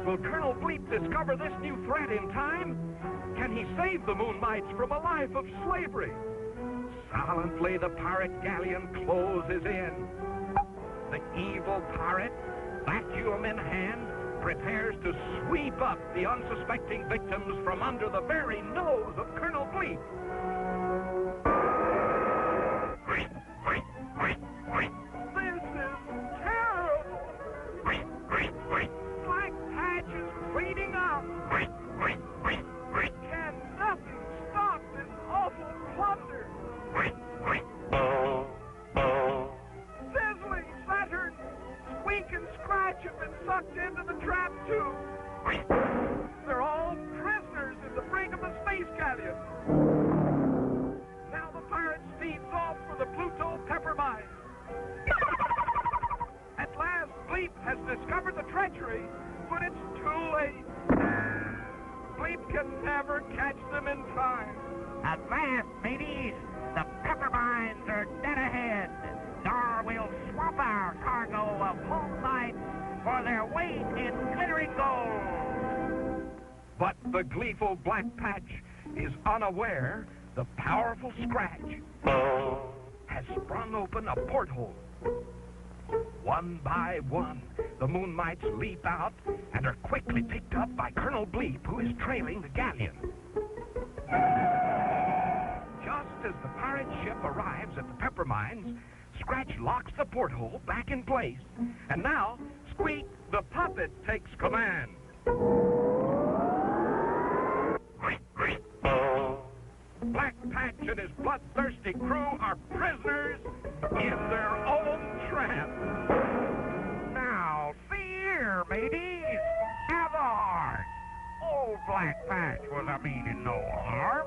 Will Colonel Bleep discover this new threat in time? Can he save the moon mites from a life of slavery? Silently, the pirate galleon closes in. The evil pirate, vacuum in hand, prepares to sweep up the unsuspecting victims from under the very nose of Colonel Bleep. This is terrible! Black Patch is bleeding out. Can nothing stop this awful plunder? Sizzling Saturn, Squeek and Scratch have been sucked into the trap too. They're all prisoners in the brig of the space galleon. Now the pirate speeds off for the Pluto pepper mine. At last, Bleep has discovered the treachery, but it's too late. Bleep can never catch them in time. At last, mateys, the pepper mines are dead ahead. Nor we'll swap our cargo of moonlights for their weight in glittering gold. But the gleeful Black Patch is unaware the powerful Scratch has sprung open a porthole. One by one, the moon mites leap out and are quickly picked up by Colonel Bleep, who is trailing the galleon. Just as the pirate ship arrives at the pepper mines, Scratch locks the porthole back in place, and now Squeek the puppet takes command. Black Patch and his bloodthirsty crew are prisoners in their own trap. Now, see here, mateys. Have a heart. Old Black Patch was a meaning no harm.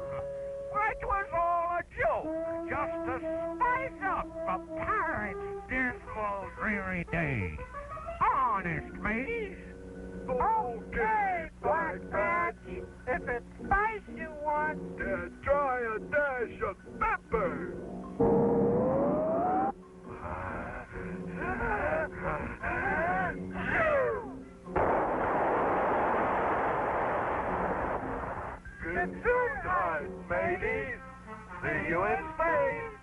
It was all a joke, just to spice up a pirate's dismal, dreary day. Honest, mateys. Okay, Black Patch. If it's spice you want, then try a dash of pepper. Good night, mateys. See you in space.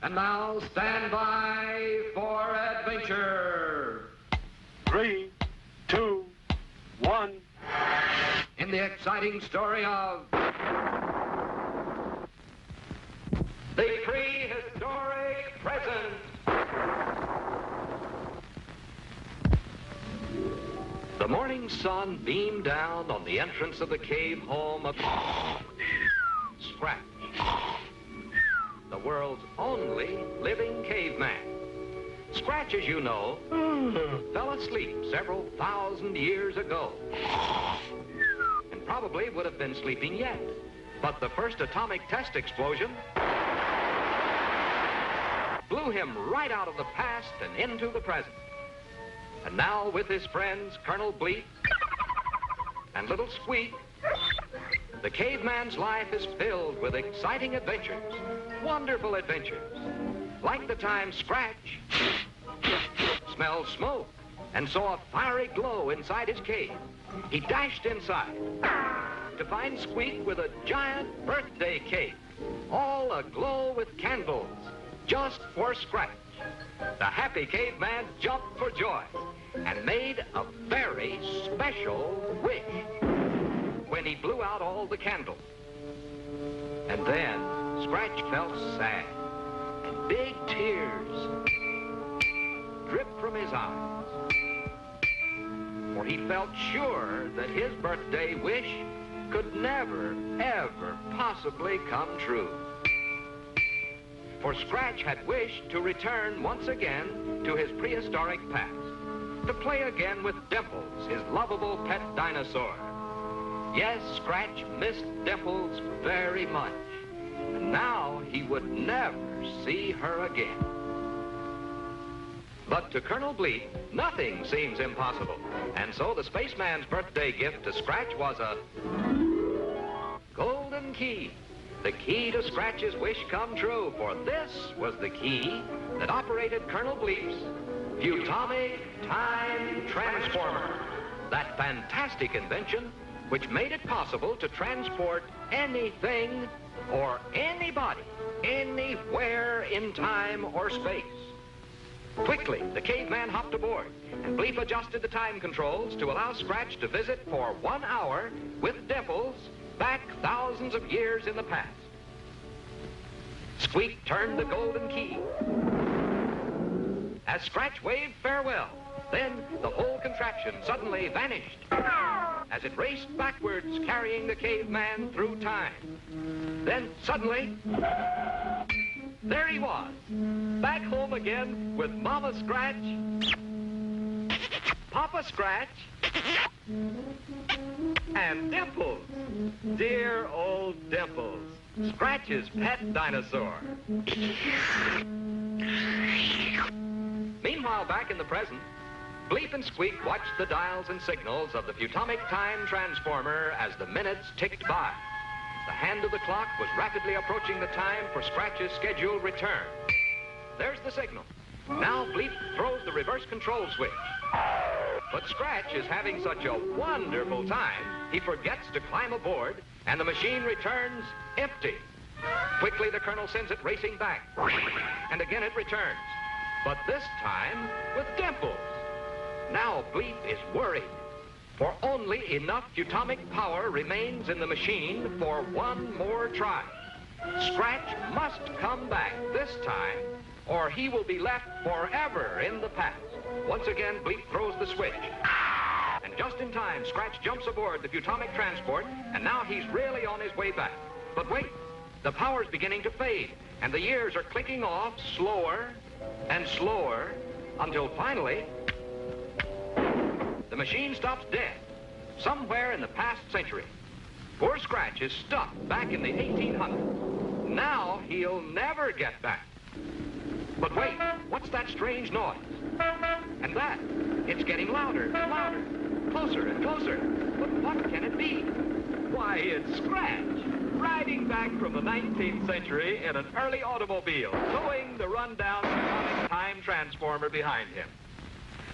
And now stand by for adventure. 3, 2, 1. In the exciting story of the prehistoric present. The morning sun beamed down on the entrance of the cave home of Scratch, the world's only living caveman. Scratch, as you know, fell asleep several thousand years ago, and probably would have been sleeping yet. But the first atomic test explosion blew him right out of the past and into the present. And now, with his friends, Colonel Bleep and little Squeak, the caveman's life is filled with exciting adventures, wonderful adventures, like the time Scratch smelled smoke and saw a fiery glow inside his cave. He dashed inside to find Squeak with a giant birthday cake, all aglow with candles, just for Scratch. The happy caveman jumped for joy and made a very special wish when he blew out all the candles. And then Scratch felt sad, and big tears dripped from his eyes, for he felt sure that his birthday wish could never, ever possibly come true. For Scratch had wished to return once again to his prehistoric past, to play again with Dimples, his lovable pet dinosaur. Yes, Scratch missed Dimples very much, and now he would never see her again. But to Colonel Bleep, nothing seems impossible, and so the spaceman's birthday gift to Scratch was a golden key. The key to Scratch's wish come true, for this was the key that operated Colonel Bleep's Atomic Time Transformer, that fantastic invention which made it possible to transport anything or anybody anywhere in time or space. Quickly, the caveman hopped aboard, and Bleep adjusted the time controls to allow Scratch to visit for 1 hour with Dimples back thousands of years in the past. Squeak turned the golden key as Scratch waved farewell. Then the whole contraption suddenly vanished as it raced backwards, carrying the caveman through time. Then suddenly, there he was, back home again with Mama Scratch Papa Scratch and Dimples. Dear old Dimples, Scratch's pet dinosaur. Meanwhile, back in the present, Bleep and Squeek watched the dials and signals of the Futonic Time Transformer as the minutes ticked by. The hand of the clock was rapidly approaching the time for Scratch's scheduled return. There's the signal. Now Bleep throws the reverse control switch. But Scratch is having such a wonderful time, he forgets to climb aboard, and the machine returns empty. Quickly, the Colonel sends it racing back. And again it returns. But this time with Dimples. Now Bleep is worried, for only enough Futonic power remains in the machine for one more try. Scratch must come back this time, or he will be left forever in the past. Once again, Bleep throws the switch. And just in time, Scratch jumps aboard the Futonic transport, and now he's really on his way back. But wait, the power's beginning to fade, and the years are clicking off slower and slower, until finally, the machine stops dead, somewhere in the past century. Poor Scratch is stuck back in the 1800s. Now he'll never get back. But wait, what's that strange noise? And that, it's getting louder and louder, closer and closer. But what can it be? Why, it's Scratch, riding back from the 19th century in an early automobile, towing the rundown Futonic Time Transformer behind him.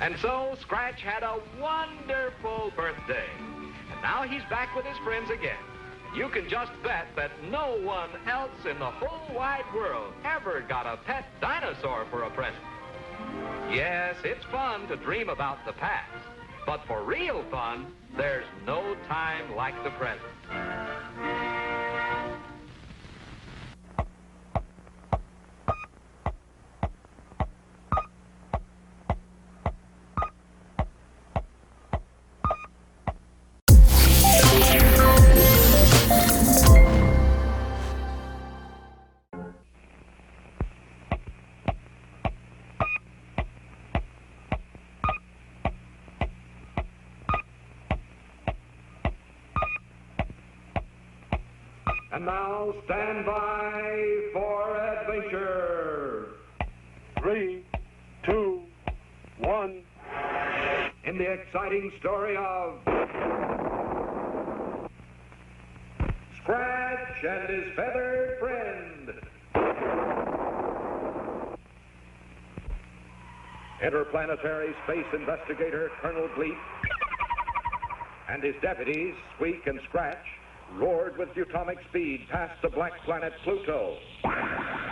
And so Scratch had a wonderful birthday. And now he's back with his friends again. You can just bet that no one else in the whole wide world ever got a pet dinosaur for a present. Yes, it's fun to dream about the past, but for real fun, there's no time like the present. And now, stand by for adventure. 3, 2, 1. In the exciting story of Scratch and his feathered friend. Interplanetary space investigator Colonel Bleep and his deputies, Squeek and Scratch, roared with Futonic speed past the black planet Pluto,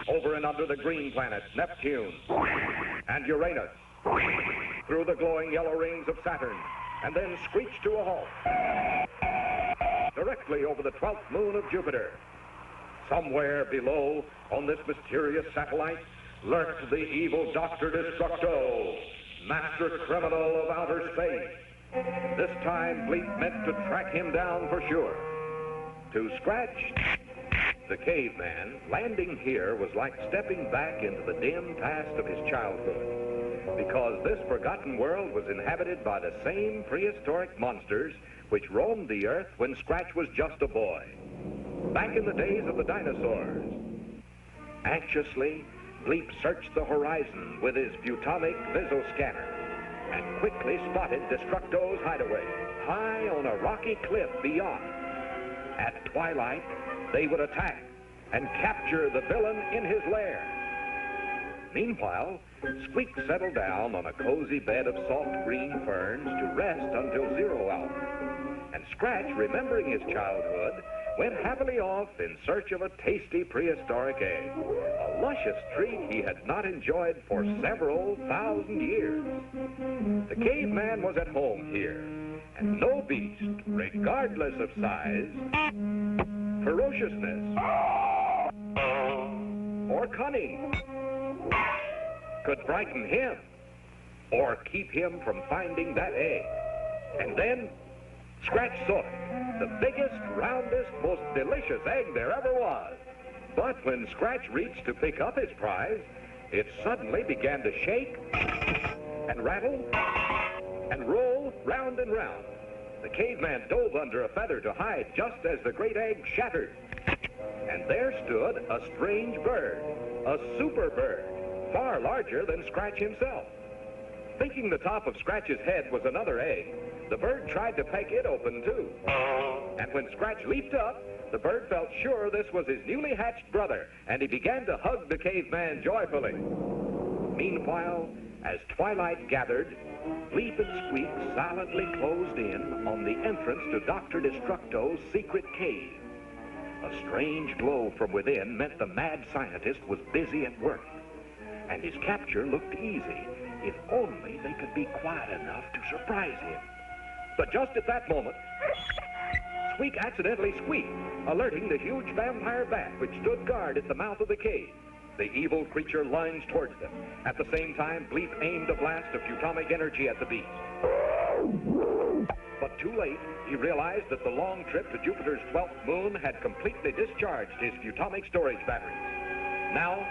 over and under the green planets Neptune and Uranus, through the glowing yellow rings of Saturn, and then screeched to a halt, directly over the 12th moon of Jupiter. Somewhere below, on this mysterious satellite, lurked the evil Doctor Destructo, master criminal of outer space. This time, Bleep meant to track him down for sure. To Scratch, the caveman, landing here was like stepping back into the dim past of his childhood, because this forgotten world was inhabited by the same prehistoric monsters which roamed the earth when Scratch was just a boy, back in the days of the dinosaurs. Anxiously, Bleep searched the horizon with his Futonic visoscanner and quickly spotted Destructo's hideaway, high on a rocky cliff beyond. At twilight, they would attack and capture the villain in his lair. Meanwhile, Squeak settled down on a cozy bed of soft green ferns to rest until 0 hour. And Scratch, remembering his childhood, went happily off in search of a tasty prehistoric egg, a luscious treat he had not enjoyed for several thousand years. The caveman was at home here, and no beast, regardless of size, ferociousness, or cunning, could frighten him or keep him from finding that egg. And then Scratch saw it, the biggest, roundest, most delicious egg there ever was. But when Scratch reached to pick up his prize, it suddenly began to shake and rattle and roll round and round. The caveman dove under a feather to hide just as the great egg shattered. And there stood a strange bird, a super bird, far larger than Scratch himself. Thinking the top of Scratch's head was another egg, the bird tried to peck it open too. And when Scratch leaped up, the bird felt sure this was his newly hatched brother, and he began to hug the caveman joyfully. Meanwhile, as twilight gathered, Bleep and Squeak silently closed in on the entrance to Doctor Destructo's secret cave. A strange glow from within meant the mad scientist was busy at work, and his capture looked easy if only they could be quiet enough to surprise him. But just at that moment, Squeak accidentally squeaked, alerting the huge vampire bat which stood guard at the mouth of the cave. The evil creature lunged towards them. At the same time, Bleep aimed a blast of futonic energy at the beast. But too late, he realized that the long trip to Jupiter's 12th moon had completely discharged his futonic storage batteries. Now,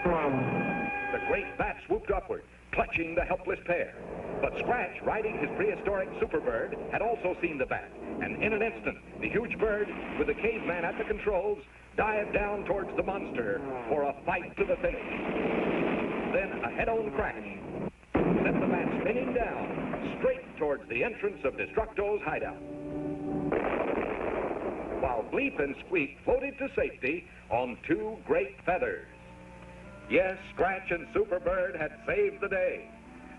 the great bat swooped upward, clutching the helpless pair. But Scratch, riding his prehistoric superbird, had also seen the bat, and in an instant, the huge bird, with the caveman at the controls, dived down towards the monster for a fight to the finish. Then a head-on crash sent the bat spinning down, straight towards the entrance of Destructo's hideout. While Bleep and Squeak floated to safety on two great feathers. Yes, Scratch and Superbird had saved the day,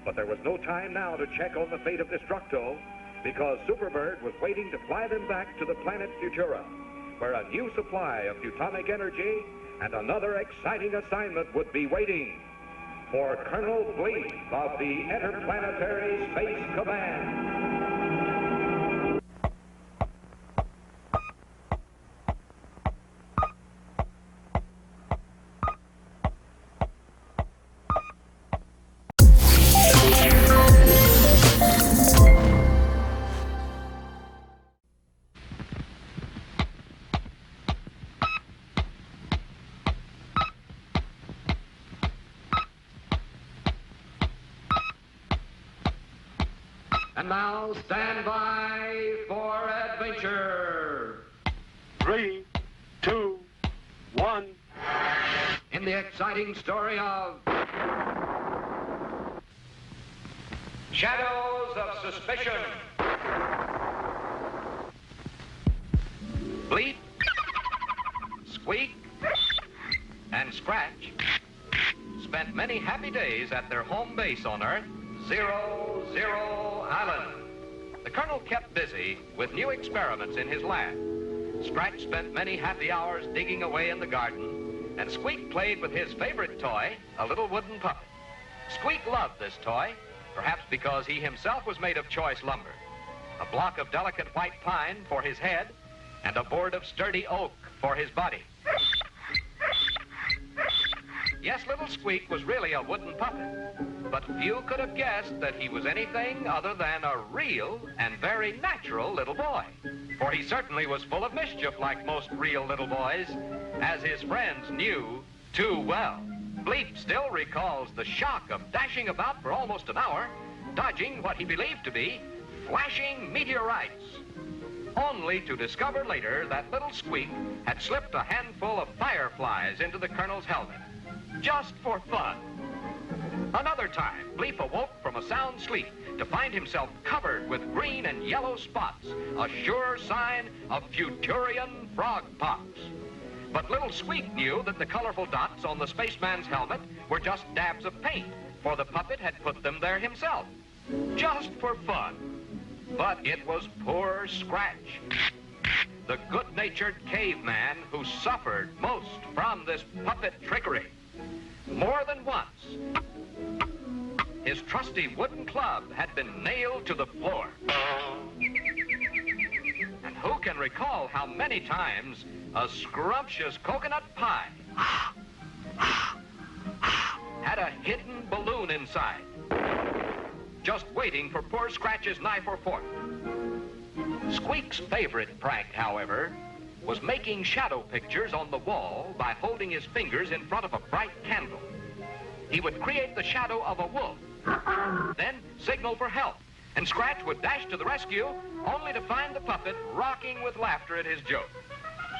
but there was no time now to check on the fate of Destructo, because Superbird was waiting to fly them back to the planet Futura, where a new supply of futonic energy and another exciting assignment would be waiting for Colonel Bleep of the Interplanetary Space Command. And now, stand by for adventure. 3, 2, 1. In the exciting story of Shadows of Suspicion. Bleep, Squeak, and Scratch spent many happy days at their home base on Earth, 00 Island. The Colonel kept busy with new experiments in his lab. Scratch spent many happy hours digging away in the garden, and Squeak played with his favorite toy, a little wooden puppet. Squeak loved this toy, perhaps because he himself was made of choice lumber. A block of delicate white pine for his head, and a board of sturdy oak for his body. Yes, little Squeak was really a wooden puppet, but few could have guessed that he was anything other than a real and very natural little boy. For he certainly was full of mischief like most real little boys, as his friends knew too well. Bleep still recalls the shock of dashing about for almost an hour, dodging what he believed to be flashing meteorites, only to discover later that little Squeak had slipped a handful of fireflies into the Colonel's helmet, just for fun. Another time, Bleep awoke from a sound sleep to find himself covered with green and yellow spots, a sure sign of Futurian frog pox. But little Squeak knew that the colorful dots on the spaceman's helmet were just dabs of paint, for the puppet had put them there himself, just for fun. But it was poor Scratch, the good-natured caveman who suffered most from this puppet trickery. More than once, his trusty wooden club had been nailed to the floor. And who can recall how many times a scrumptious coconut pie had a hidden balloon inside, just waiting for poor Scratch's knife or fork. Squeak's favorite prank, however, was making shadow pictures on the wall by holding his fingers in front of a bright candle. He would create the shadow of a wolf, then signal for help and Scratch would dash to the rescue, only to find the puppet rocking with laughter at his joke.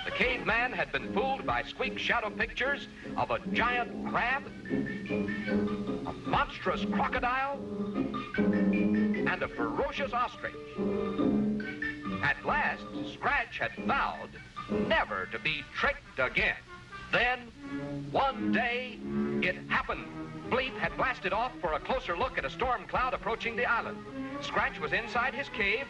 The caveman had been fooled by Squeak's shadow pictures of a giant crab, a monstrous crocodile, and a ferocious ostrich. At last, Scratch had vowed never to be tricked again. Then, one day, it happened. Bleep had blasted off for a closer look at a storm cloud approaching the island. Scratch was inside his cave,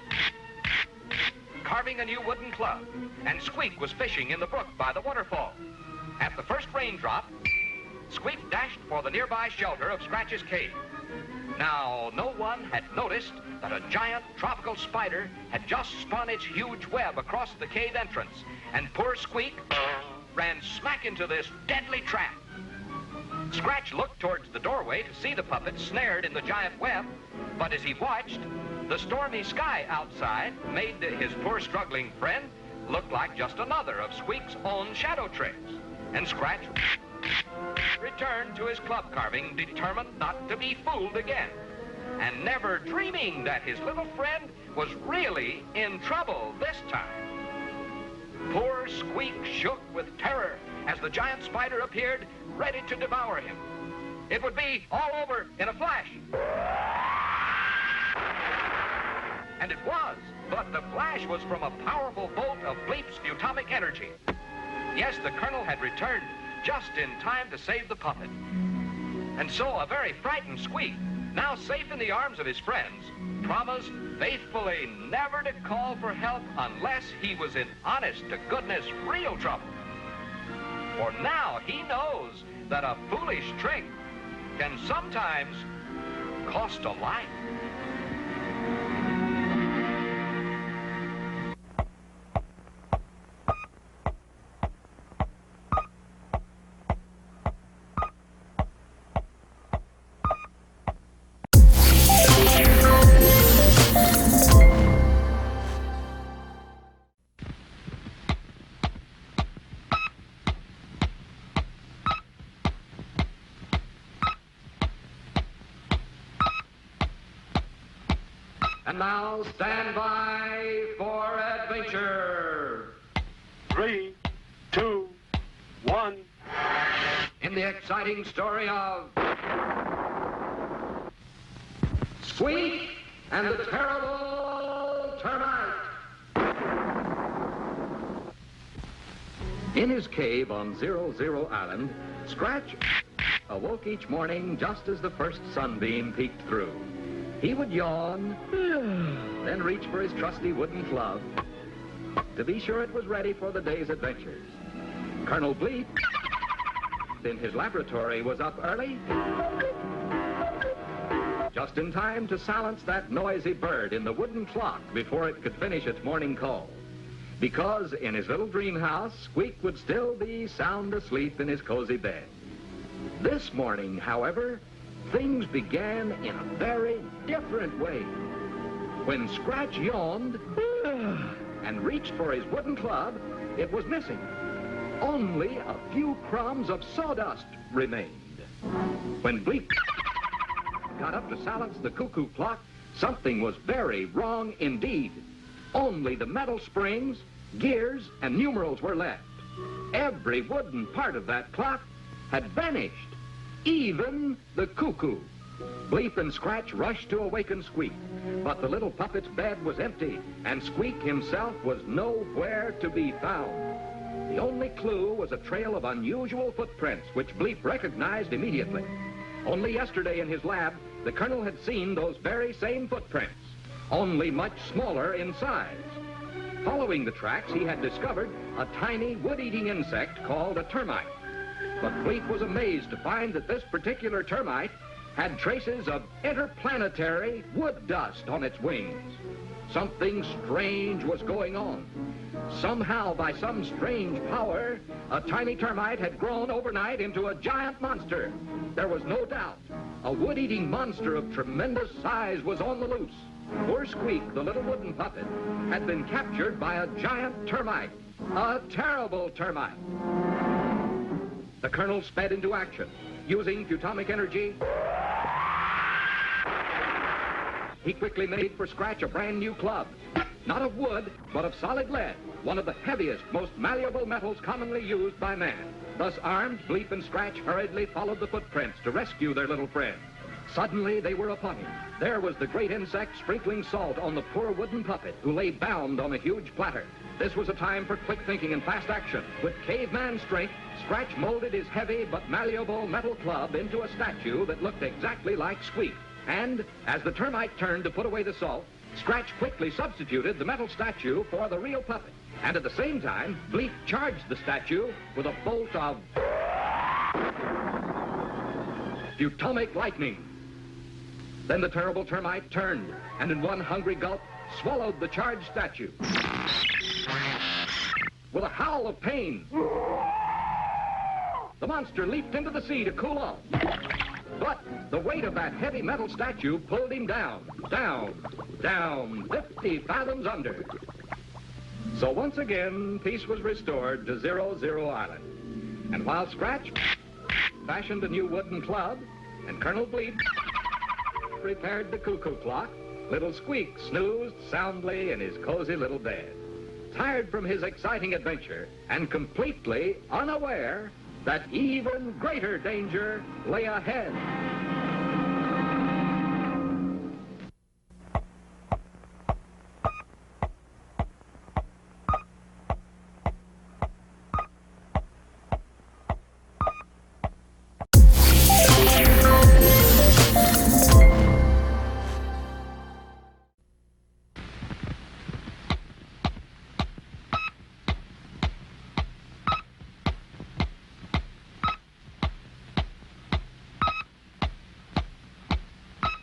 carving a new wooden club, and Squeak was fishing in the brook by the waterfall. At the first raindrop, Squeak dashed for the nearby shelter of Scratch's cave. Now, no one had noticed that a giant tropical spider had just spun its huge web across the cave entrance, and poor Squeak ran smack into this deadly trap. Scratch looked towards the doorway to see the puppet snared in the giant web, but as he watched, the stormy sky outside made his poor struggling friend look like just another of Squeak's own shadow tricks. And Scratch returned to his club carving, determined not to be fooled again, and never dreaming that his little friend was really in trouble this time. Poor Squeak shook with terror as the giant spider appeared, ready to devour him. It would be all over in a flash. And it was, but the flash was from a powerful bolt of Bleep's atomic energy. Yes, the Colonel had returned just in time to save the puppet. And so a very frightened Squeak, now safe in the arms of his friends, promised faithfully never to call for help unless he was in honest-to-goodness real trouble. For now he knows that a foolish trick can sometimes cost a life. And now, stand by for adventure. 3, 2, 1. In the exciting story of Squeak and the Terrible Termite. In his cave on 00 Island, Scratch awoke each morning just as the first sunbeam peeked through. He would yawn, then reach for his trusty wooden club to be sure it was ready for the day's adventures. Colonel Bleep, in his laboratory, was up early, just in time to silence that noisy bird in the wooden clock before it could finish its morning call. Because in his little dream house, Squeak would still be sound asleep in his cozy bed. This morning, however, things began in a very different way. When Scratch yawned and reached for his wooden club, it was missing. Only a few crumbs of sawdust remained. When Bleep got up to silence the cuckoo clock, something was very wrong indeed. Only the metal springs, gears, and numerals were left. Every wooden part of that clock had vanished. Even the cuckoo. Bleep and Scratch rushed to awaken Squeak, but the little puppet's bed was empty, and Squeak himself was nowhere to be found. The only clue was a trail of unusual footprints, which Bleep recognized immediately. Only yesterday in his lab, the Colonel had seen those very same footprints, only much smaller in size. Following the tracks, he had discovered a tiny wood-eating insect called a termite. But Bleep was amazed to find that this particular termite had traces of interplanetary wood dust on its wings. Something strange was going on. Somehow, by some strange power, a tiny termite had grown overnight into a giant monster. There was no doubt. A wood-eating monster of tremendous size was on the loose. Poor Squeak, the little wooden puppet, had been captured by a giant termite. A terrible termite. The Colonel sped into action, using atomic energy. he quickly made for Scratch a brand new club. Not of wood, but of solid lead, one of the heaviest, most malleable metals commonly used by man. Thus armed, Bleep and Scratch hurriedly followed the footprints to rescue their little friend. Suddenly, they were upon him. There was the great insect sprinkling salt on the poor wooden puppet, who lay bound on a huge platter. This was a time for quick thinking and fast action. With caveman strength, Scratch molded his heavy but malleable metal club into a statue that looked exactly like Squeak. And as the termite turned to put away the salt, Scratch quickly substituted the metal statue for the real puppet. And at the same time, Bleep charged the statue with a bolt of atomic lightning. Then the terrible termite turned, and in one hungry gulp, swallowed the charged statue. With a howl of pain, the monster leaped into the sea to cool off. But the weight of that heavy metal statue pulled him down, 50 fathoms under. So once again, peace was restored to 00 Island. And while Scratch fashioned a new wooden club, and Colonel Bleep repaired the cuckoo clock, little Squeak snoozed soundly in his cozy little bed, tired from his exciting adventure and completely unaware that even greater danger lay ahead.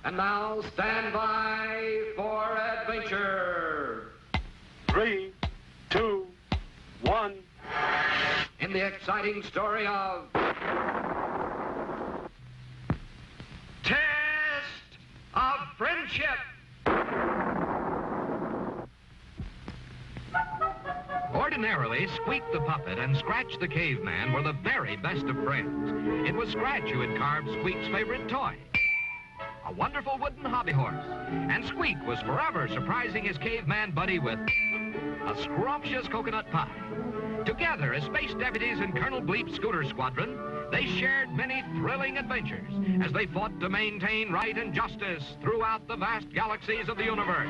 And now, stand by for adventure. 3, 2, 1. In the exciting story of Test of Friendship. Ordinarily, Squeak the puppet and Scratch the caveman were the very best of friends. It was Scratch who had carved Squeak's favorite toy, a wonderful wooden hobby horse. And Squeak was forever surprising his caveman buddy with a scrumptious coconut pie. Together, as space deputies in Colonel Bleep's scooter squadron, they shared many thrilling adventures as they fought to maintain right and justice throughout the vast galaxies of the universe.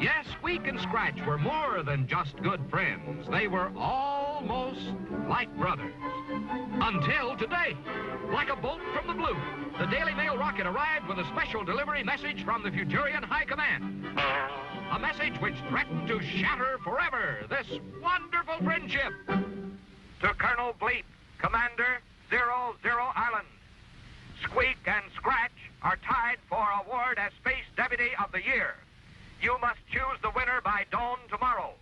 Yes, Squeak and Scratch were more than just good friends. They were almost like brothers. Until today, like a bolt from the blue, the Daily Mail rocket arrived with a special delivery message from the Futurian High Command. A message which threatened to shatter forever this wonderful friendship. To Colonel Bleep, Commander, 00 Island. Squeak and Scratch are tied for award as Space Deputy of the Year. You must choose the winner by dawn tomorrow.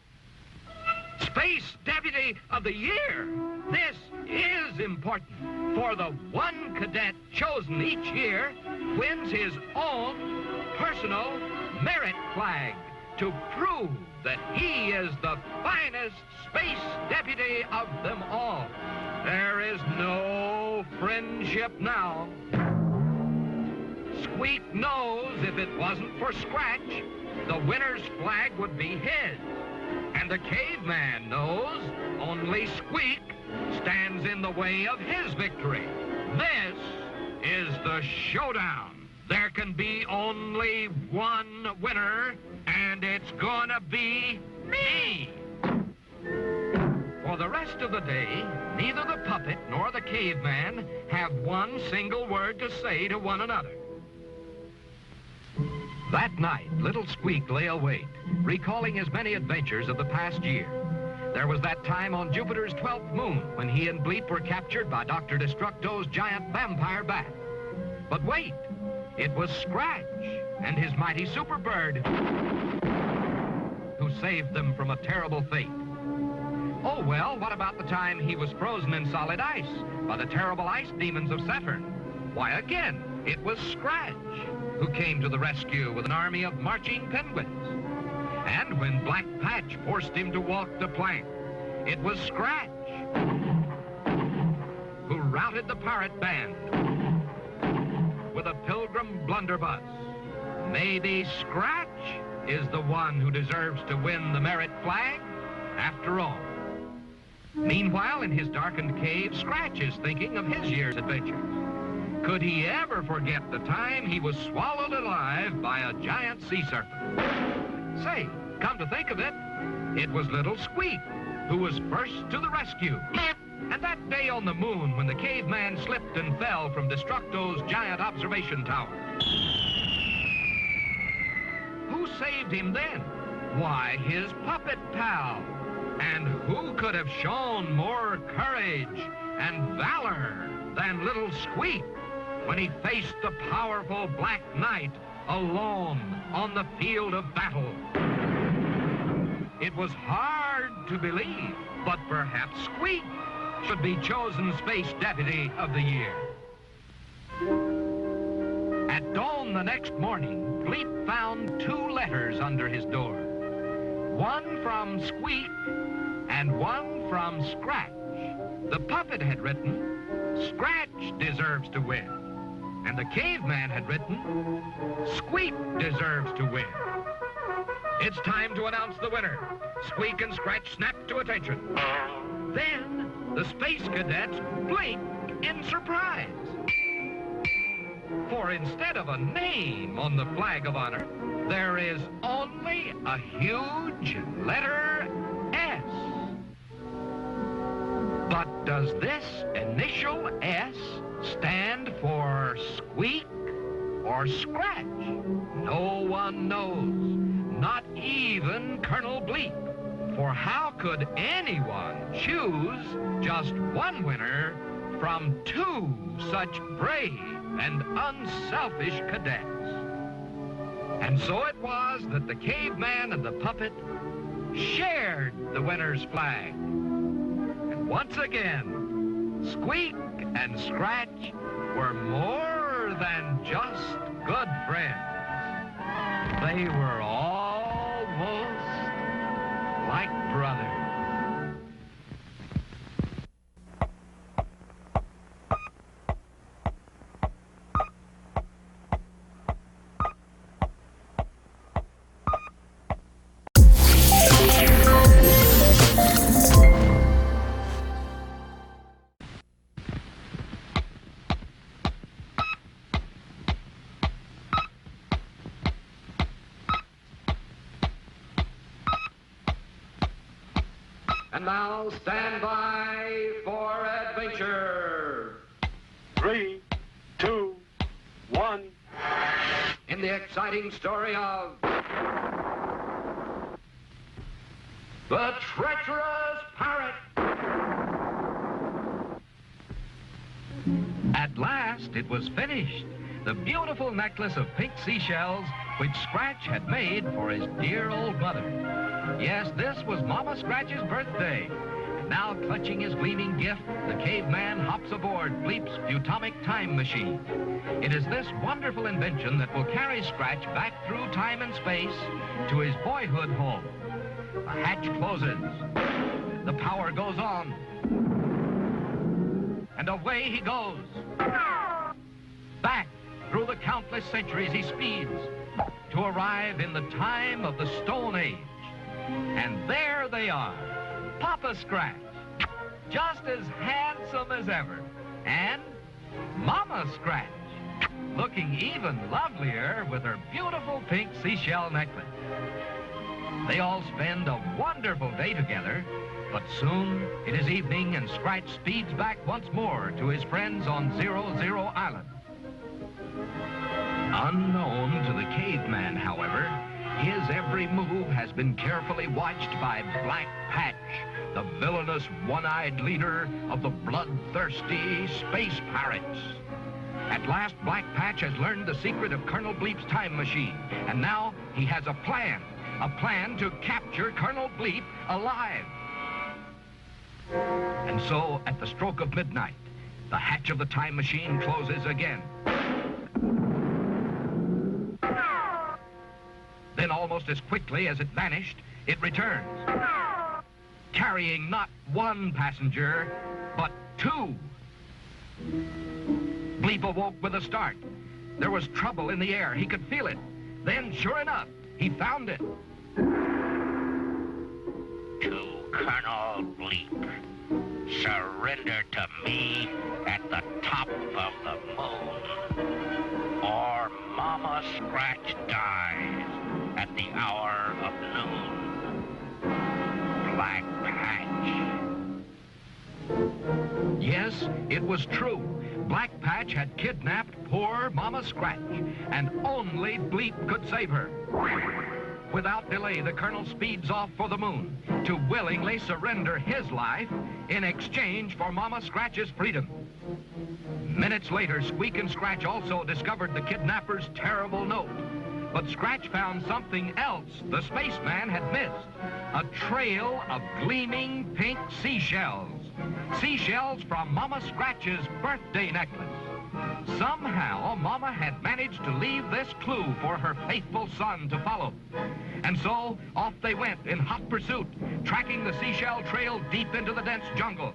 Space Deputy of the Year. This is important, for the one cadet chosen each year wins his own personal merit flag to prove that he is the finest space deputy of them all. There is no friendship now. Squeak knows if it wasn't for Scratch, the winner's flag would be his. And the caveman knows only Squeak stands in the way of his victory. This is the showdown. There can be only one winner, and it's gonna be me. For the rest of the day, neither the puppet nor the caveman have one single word to say to one another. That night, little Squeak lay awake, recalling his many adventures of the past year. There was that time on Jupiter's 12th moon when he and Bleep were captured by Doctor Destructo's giant vampire bat. But wait, it was Scratch and his mighty super bird who saved them from a terrible fate. Oh, well, what about the time he was frozen in solid ice by the terrible ice demons of Saturn? Why, again, it was Scratch who came to the rescue with an army of marching penguins. And when Black Patch forced him to walk the plank, it was Scratch who routed the pirate band with a pilgrim blunderbuss. maybe Scratch is the one who deserves to win the merit flag after all. Meanwhile, in his darkened cave, Scratch is thinking of his year's adventures. Could he ever forget the time he was swallowed alive by a giant sea serpent? Say, come to think of it, it was little Squeak who was first to the rescue. And that day on the moon when the caveman slipped and fell from Destructo's giant observation tower. Who saved him then? Why, his puppet pal. And who could have shown more courage and valor than little Squeak when he faced the powerful Black Knight alone on the field of battle? It was hard to believe, but perhaps Squeak should be chosen Space Deputy of the Year. At dawn the next morning, Bleep found 2 letters under his door. One from Squeak and one from Scratch. The puppet had written, "Scratch deserves to win." And the caveman had written, "Squeak deserves to win." It's time to announce the winner. Squeak and Scratch snapped to attention. Then the space cadets blink in surprise. For instead of a name on the flag of honor, there is only a huge letter S. But does this initial S stand for Squeak or Scratch? No one knows, not even Colonel Bleep. For how could anyone choose just one winner from 2 such brave and unselfish cadets? And so it was that the caveman and the puppet shared the winner's flag. And once again, Squeak and Scratch were more than just good friends. They were almost like brothers. And now stand by for adventure. 3, 2, 1. In the exciting story of the treacherous parrot. At last it was finished. The beautiful necklace of pink seashells which Scratch had made for his dear old mother. Yes, this was Mama Scratch's birthday. And now, clutching his gleaming gift, the caveman hops aboard Bleep's Butomic time machine. It is this wonderful invention that will carry Scratch back through time and space to his boyhood home. The hatch closes. The power goes on. And away he goes. Back through the countless centuries he speeds to arrive in the time of the Stone Age. And there they are, Papa Scratch, just as handsome as ever, and Mama Scratch, looking even lovelier with her beautiful pink seashell necklace. They all spend a wonderful day together, but soon it is evening and Scratch speeds back once more to his friends on 00 Island. Unknown to the caveman, however, his every move has been carefully watched by Black Patch, the villainous one-eyed leader of the bloodthirsty space pirates. At last, Black Patch has learned the secret of Colonel Bleep's time machine, and now he has a plan to capture Colonel Bleep alive. And so, at the stroke of midnight, the hatch of the time machine closes again. Then almost as quickly as it vanished, it returns, carrying not 1 passenger, but 2. Bleep awoke with a start. There was trouble in the air. He could feel it. Then, sure enough, he found it. To Colonel Bleep, surrender to me at the top of the moon, or Mama Scratch dies at the hour of noon. Black Patch. Yes, it was true. Black Patch had kidnapped poor Mama Scratch, and only Bleep could save her. Without delay, the Colonel speeds off for the moon to willingly surrender his life in exchange for Mama Scratch's freedom. Minutes later, Squeek and Scratch also discovered the kidnapper's terrible note. But Scratch found something else the spaceman had missed. A trail of gleaming pink seashells. Seashells from Mama Scratch's birthday necklace. Somehow, Mama had managed to leave this clue for her faithful son to follow. And so, off they went in hot pursuit, tracking the seashell trail deep into the dense jungle.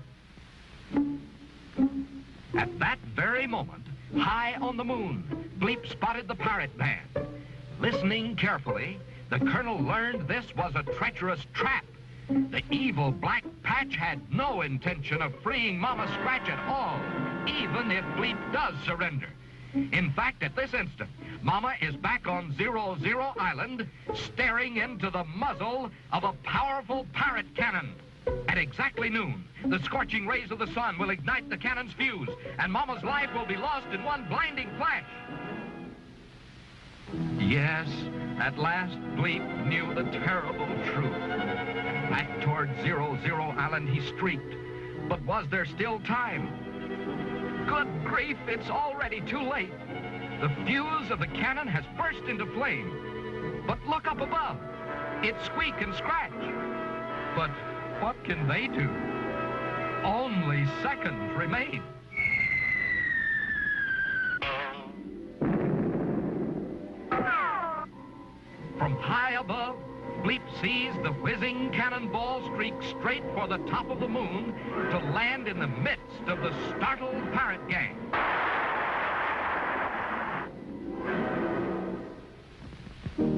At that very moment, high on the moon, Bleep spotted the pirate band. Listening carefully, the Colonel learned this was a treacherous trap. The evil Black Patch had no intention of freeing Mama Scratch at all, even if Bleep does surrender. In fact, at this instant, Mama is back on 00 Island, staring into the muzzle of a powerful pirate cannon. At exactly noon, the scorching rays of the sun will ignite the cannon's fuse, and Mama's life will be lost in one blinding flash. Yes, at last Bleep knew the terrible truth. Back toward 00 Island he streaked. But was there still time? Good grief, it's already too late. The fuse of the cannon has burst into flame. But look up above. It's Squeek and Scratch. But what can they do? Only seconds remain. From high above, Bleep sees the whizzing cannonball streak straight for the top of the moon to land in the midst of the startled pirate gang.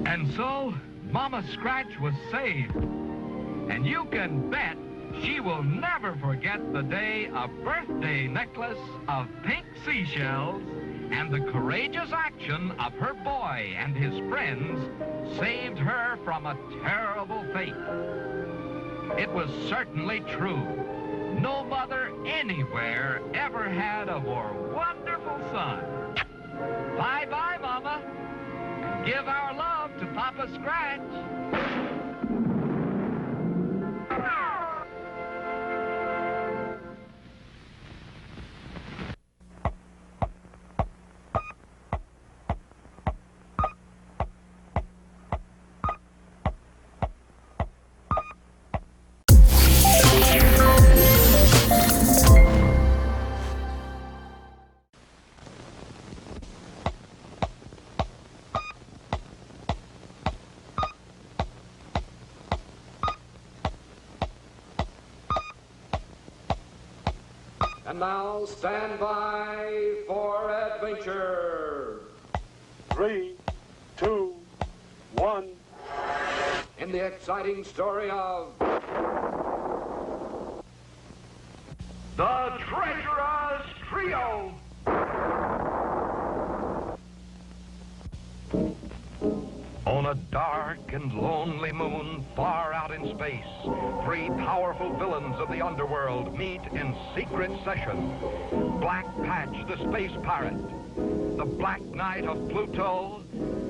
And so, Mama Scratch was saved. And you can bet she will never forget the day a birthday necklace of pink seashells and the courageous action of her boy and his friends saved her from a terrible fate. It was certainly true. No mother anywhere ever had a more wonderful son. Bye-bye, Mama. And give our love to Papa Scratch. And now stand by for adventure. 3, 2, 1. In the exciting story of The Treacherous Trio. On a dark and lonely moon far out in space, three powerful villains of the underworld meet in secret session. Black Patch, the space pirate, the Black Knight of Pluto,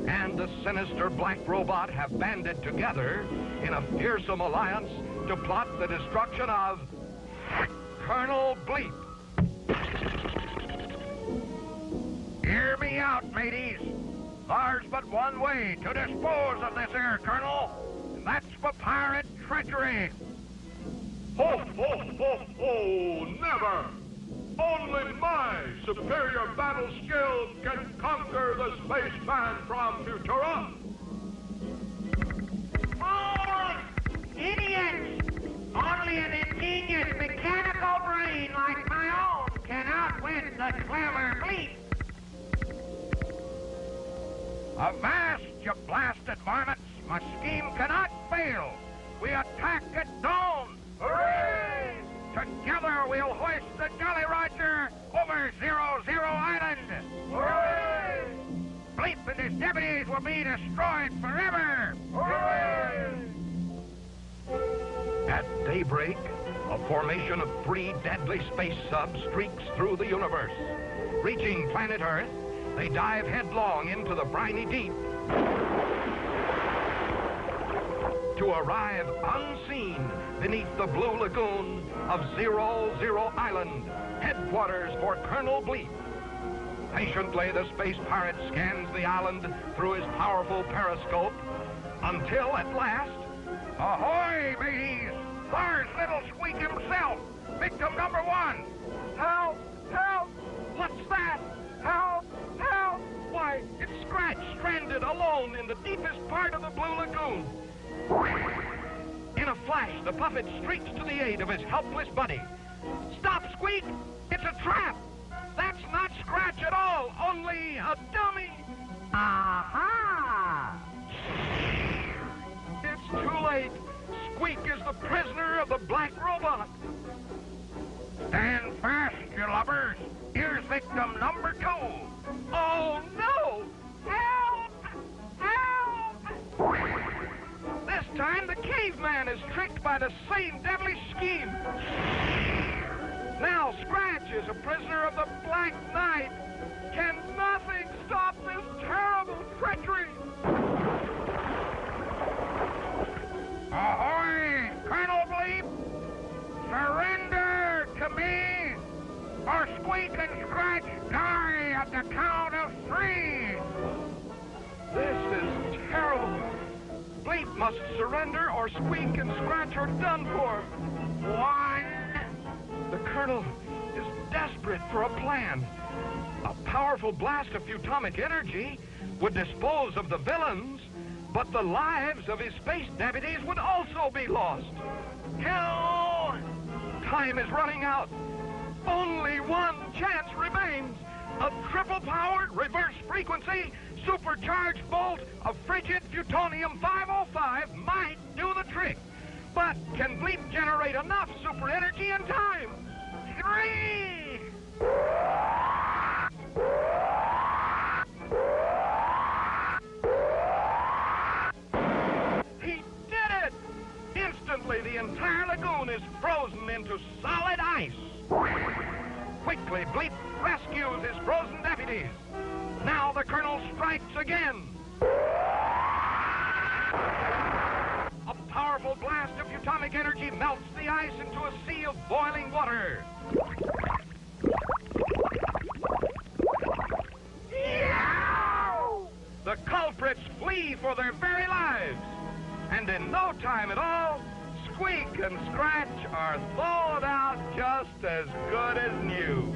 and the sinister black robot have banded together in a fearsome alliance to plot the destruction of Colonel Bleep. Hear me out, mateys. There's but one way to dispose of this here Colonel, and that's for pirate treachery. Ho, ho, ho, ho, never! Only my superior battle skill can conquer the spaceman from Futura. Oh, idiots! Only an ingenious mechanical brain like my own can outwit the clever Bleep. A vast you blasted varmints. My scheme cannot fail. We attack at dawn. Hooray! Together we'll hoist the Jolly Roger over 00 Island. Hooray! Bleep and his deputies will be destroyed forever. Hooray! At daybreak, a formation of 3 deadly space subs streaks through the universe. Reaching planet Earth, they dive headlong into the briny deep to arrive unseen beneath the blue lagoon of 00 Island, headquarters for Colonel Bleep. Patiently, the space pirate scans the island through his powerful periscope until at last... Ahoy, mateys! There's little Squeak himself, victim number 1. Help! Help! What's that? Help! Help! Why, it's Scratch, stranded alone in the deepest part of the Blue Lagoon. In a flash, the puppet streaks to the aid of his helpless buddy. Stop, Squeak! It's a trap! That's not Scratch at all, only a dummy! Aha! It's too late. Squeak is the prisoner of the black robot. Stand fast, you lubbers. Here's victim number 2. Oh, no! Help! Help! This time, the caveman is tricked by the same deadly scheme. Now, Scratch is a prisoner of the Black Knight. Can nothing stop this terrible treachery? Ahoy, Colonel Bleep! Surrender to me, or Squeak and Scratch die at the count of 3. This is terrible. Bleep must surrender or Squeak and Scratch are done for. 1. The Colonel is desperate for a plan. A powerful blast of photonic energy would dispose of the villains, but the lives of his space deputies would also be lost. Hell! Time is running out. Only one chance remains. A triple-powered reverse frequency supercharged bolt of frigid plutonium 505 might do the trick. But can Bleep generate enough super energy in time? 3! He did it! Instantly, the entire lagoon is frozen into solid ice. Quickly, Bleep rescues his frozen deputies. Now the Colonel strikes again. A powerful blast of photonic energy melts the ice into a sea of boiling water. Yow! The culprits flee for their very lives. And in no time at all, Squeak and Scratch are thawed out just as good as new.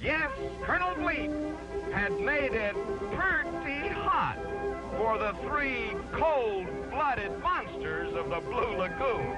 Yes, Colonel Bleep had made it pretty hot for the 3 cold-blooded monsters of the Blue Lagoon.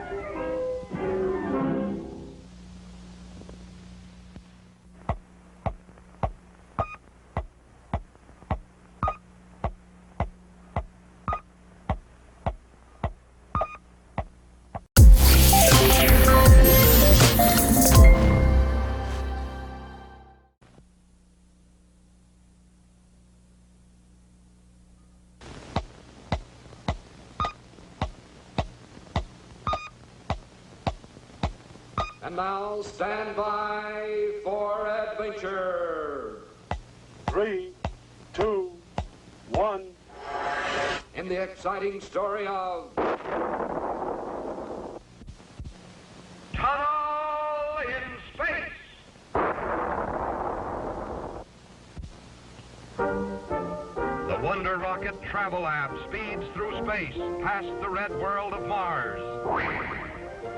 And now, stand by for adventure. 3, 2, 1. In the exciting story of Tunnel in Space! The Wonder Rocket Travel Lab speeds through space, past the red world of Mars,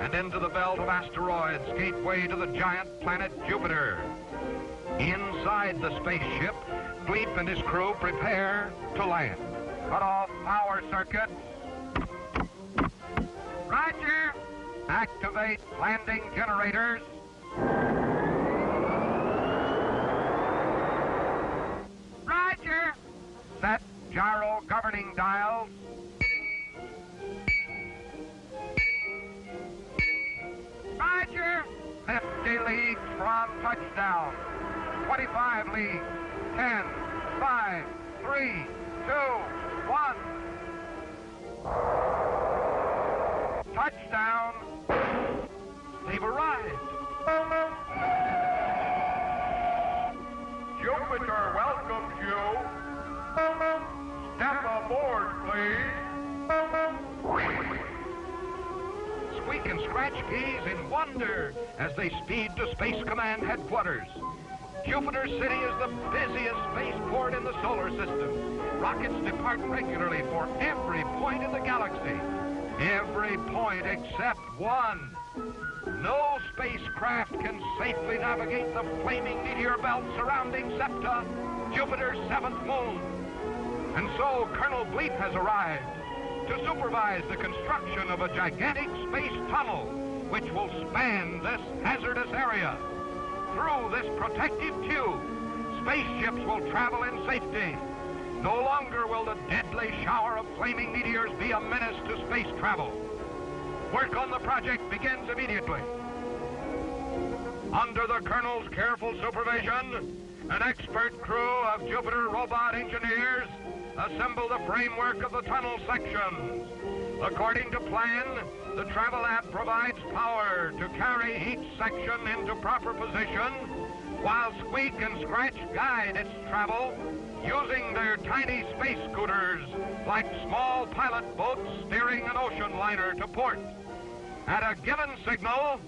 and into the belt of asteroids, gateway to the giant planet Jupiter. Inside the spaceship, Bleep and his crew prepare to land. Cut off power circuits. Roger. Activate landing generators. Roger. Set gyro governing dials. Roger. 50 leagues from touchdown. 25 leagues. 10, 5, 3, 2, 1. Touchdown. They've arrived. Jupiter welcomes you. Step aboard, please. Squeak and Scratch gaze in wonder as they speed to Space Command headquarters. Jupiter City is the busiest spaceport in the solar system. Rockets depart regularly for every point in the galaxy. Every point except one. No spacecraft can safely navigate the flaming meteor belt surrounding Septa, Jupiter's seventh moon. And so Colonel Bleep has arrived to supervise the construction of a gigantic space tunnel which will span this hazardous area. Through this protective tube, spaceships will travel in safety. No longer will the deadly shower of flaming meteors be a menace to space travel. Work on the project begins immediately. Under the Colonel's careful supervision, an expert crew of Jupiter robot engineers assemble the framework of the tunnel sections. According to plan, the travel app provides power to carry each section into proper position, while Squeak and Scratch guide its travel using their tiny space scooters like small pilot boats steering an ocean liner to port. At a given signal,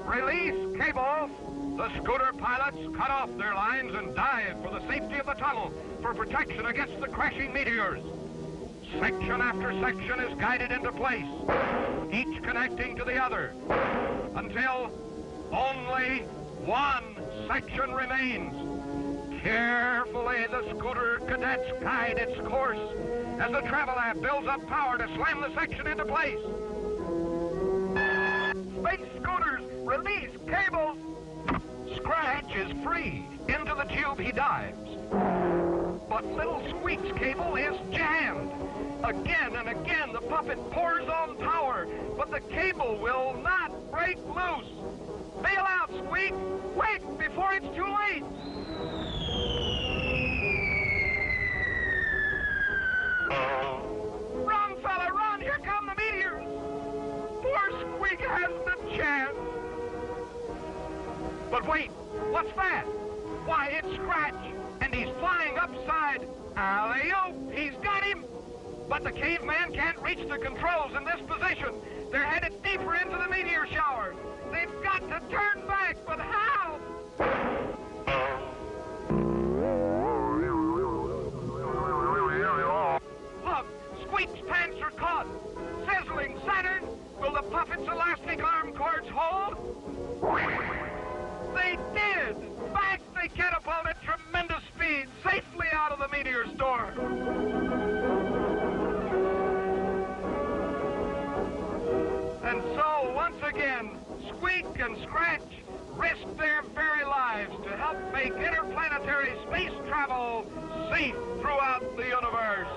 release cable, the scooter pilots cut off their lines and dive for the safety of the tunnel for protection against the crashing meteors. Section after section is guided into place, each connecting to the other, until only one section remains. Carefully, the scooter cadets guide its course as the travel app builds up power to slam the section into place. Space scooters, release cables. Scratch is free. Into the tube he dives. But little Squeak's cable is jammed. Again and again, the puppet pours on power, but the cable will not break loose. Bail out, Squeak! Quick, before it's too late! Run, fella, run! Here come the meteors! Poor Squeak hasn't a chance. But wait, what's that? Why, it's Scratch, and he's flying upside. Alley-oop, he's got him! But the caveman can't reach the controls in this position. They're headed deeper into the meteor shower. They've got to turn back, but how? Look, Squeak's pants are caught. Sizzling Saturn, will the puppet's elastic arm cords hold? They did! Back they catapult at tremendous speed, safely out of the meteor storm. And so, once again, Squeak and Scratch risk their very lives to help make interplanetary space travel safe throughout the universe.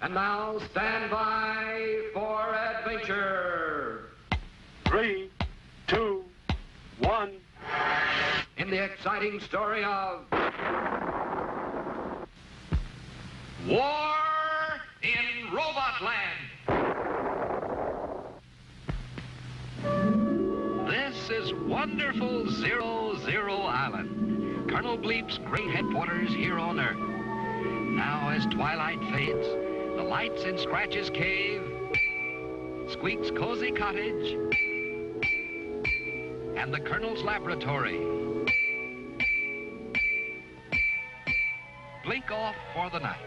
And now, stand by for adventure. 3, 2, 1. In the exciting story of War in Robotland. This is wonderful 00 Island, Colonel Bleep's great headquarters here on Earth. Now, as twilight fades, the lights in Scratch's cave, Squeak's cozy cottage, and the Colonel's laboratory blink off for the night.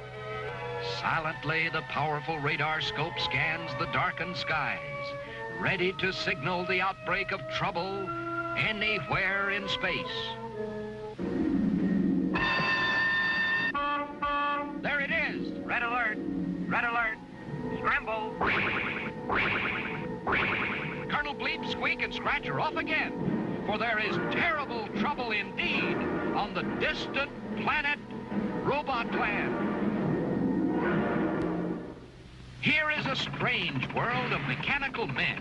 Silently, the powerful radar scope scans the darkened skies, ready to signal the outbreak of trouble anywhere in space. There it is. Red alert! Red alert! Scramble! Colonel Bleep, Squeak, and Scratch are off again, for there is terrible trouble indeed on the distant planet Robotland. Here is a strange world of mechanical men,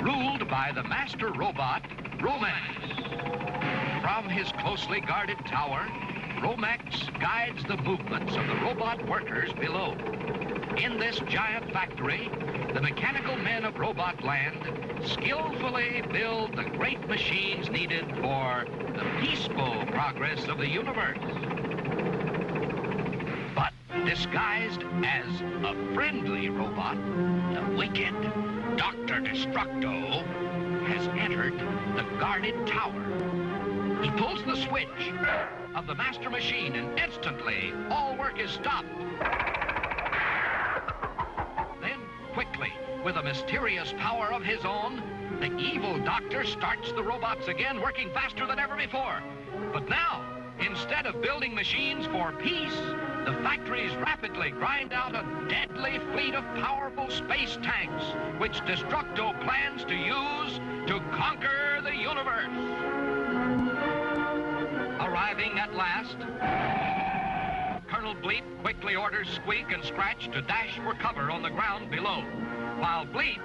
ruled by the master robot, Romex. From his closely guarded tower, Romex guides the movements of the robot workers below. In this giant factory, the mechanical men of Robotland skillfully build the great machines needed for the peaceful progress of the universe. But disguised as a friendly robot, the wicked Doctor Destructo has entered the guarded tower. He pulls the switch of the master machine, and instantly all work is stopped. Then, quickly, with a mysterious power of his own, the evil doctor starts the robots again, working faster than ever before. But now, instead of building machines for peace, the factories rapidly grind out a deadly fleet of powerful space tanks, which Destructo plans to use to conquer the universe. Arriving at last, Colonel Bleep quickly orders Squeak and Scratch to dash for cover on the ground below, while Bleep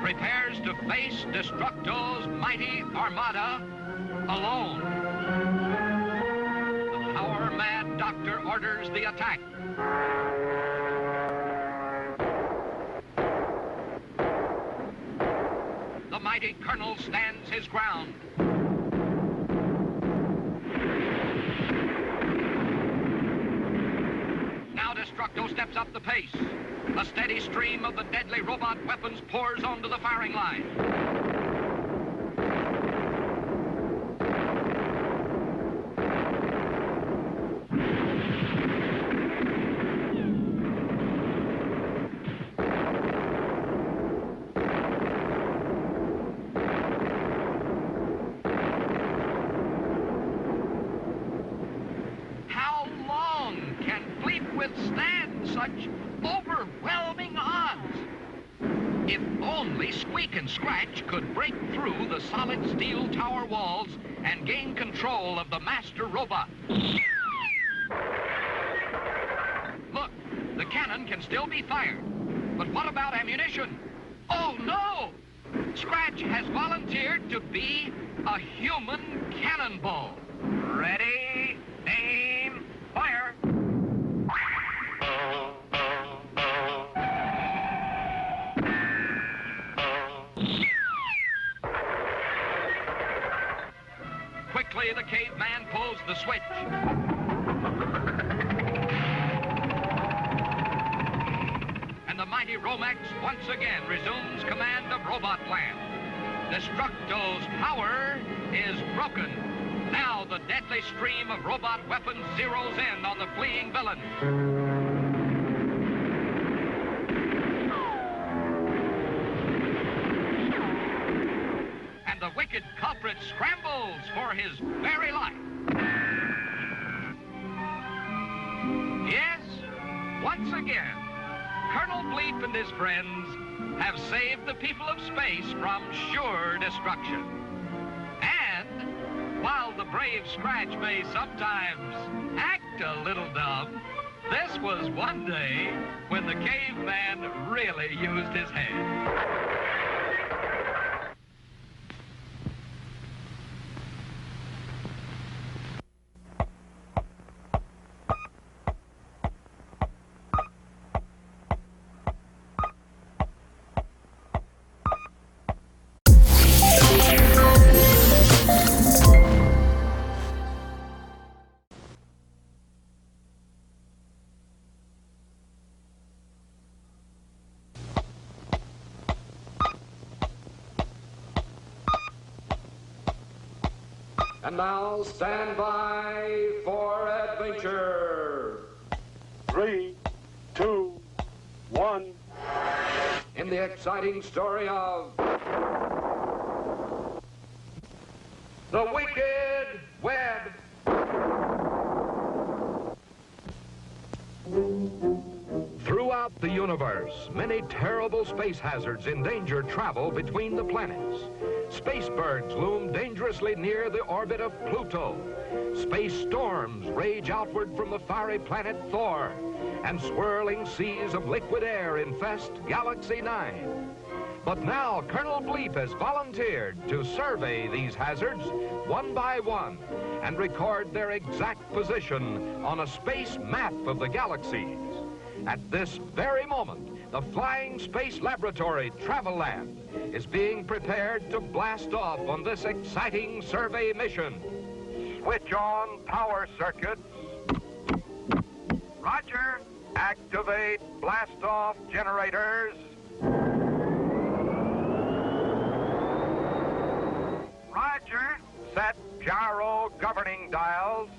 prepares to face Destructo's mighty armada alone. The power-mad doctor orders the attack. The mighty colonel stands his ground. Now Destructo steps up the pace. A steady stream of the deadly robot weapons pours onto the firing line. How long can Bleep withstand such overwhelming odds? If only Squeak and Scratch could break through the solid steel tower walls and gain control of the master robot. Look, the cannon can still be fired. But what about ammunition? Oh, no! Scratch has volunteered to be a human cannonball. Ready, aim, fire! Quickly, the caveman pulls the switch. And the mighty Romex once again resumes command of Robotland. Destructo's power is broken. Now the deadly stream of robot weapons zeroes in on the fleeing villain. And the wicked culprit scrambles for his very life. Yes, once again, Colonel Bleep and his friends have saved the people of space from sure destruction. And while the brave Scratch may sometimes act a little dumb, this was one day when the caveman really used his head. And now stand by for adventure. 3, 2, 1. In the exciting story of The Wicked Web. Throughout the universe, many terrible space hazards endanger travel between the planets. Spacebergs loom dangerously near the orbit of Pluto. Space storms rage outward from the fiery planet Thor, and swirling seas of liquid air infest Galaxy 9. But now Colonel Bleep has volunteered to survey these hazards one by one and record their exact position on a space map of the galaxies. At this very moment, the Flying Space Laboratory Travel Lab is being prepared to blast off on this exciting survey mission. Switch on power circuits. Roger. Activate blast-off generators. Roger. Set gyro governing dials.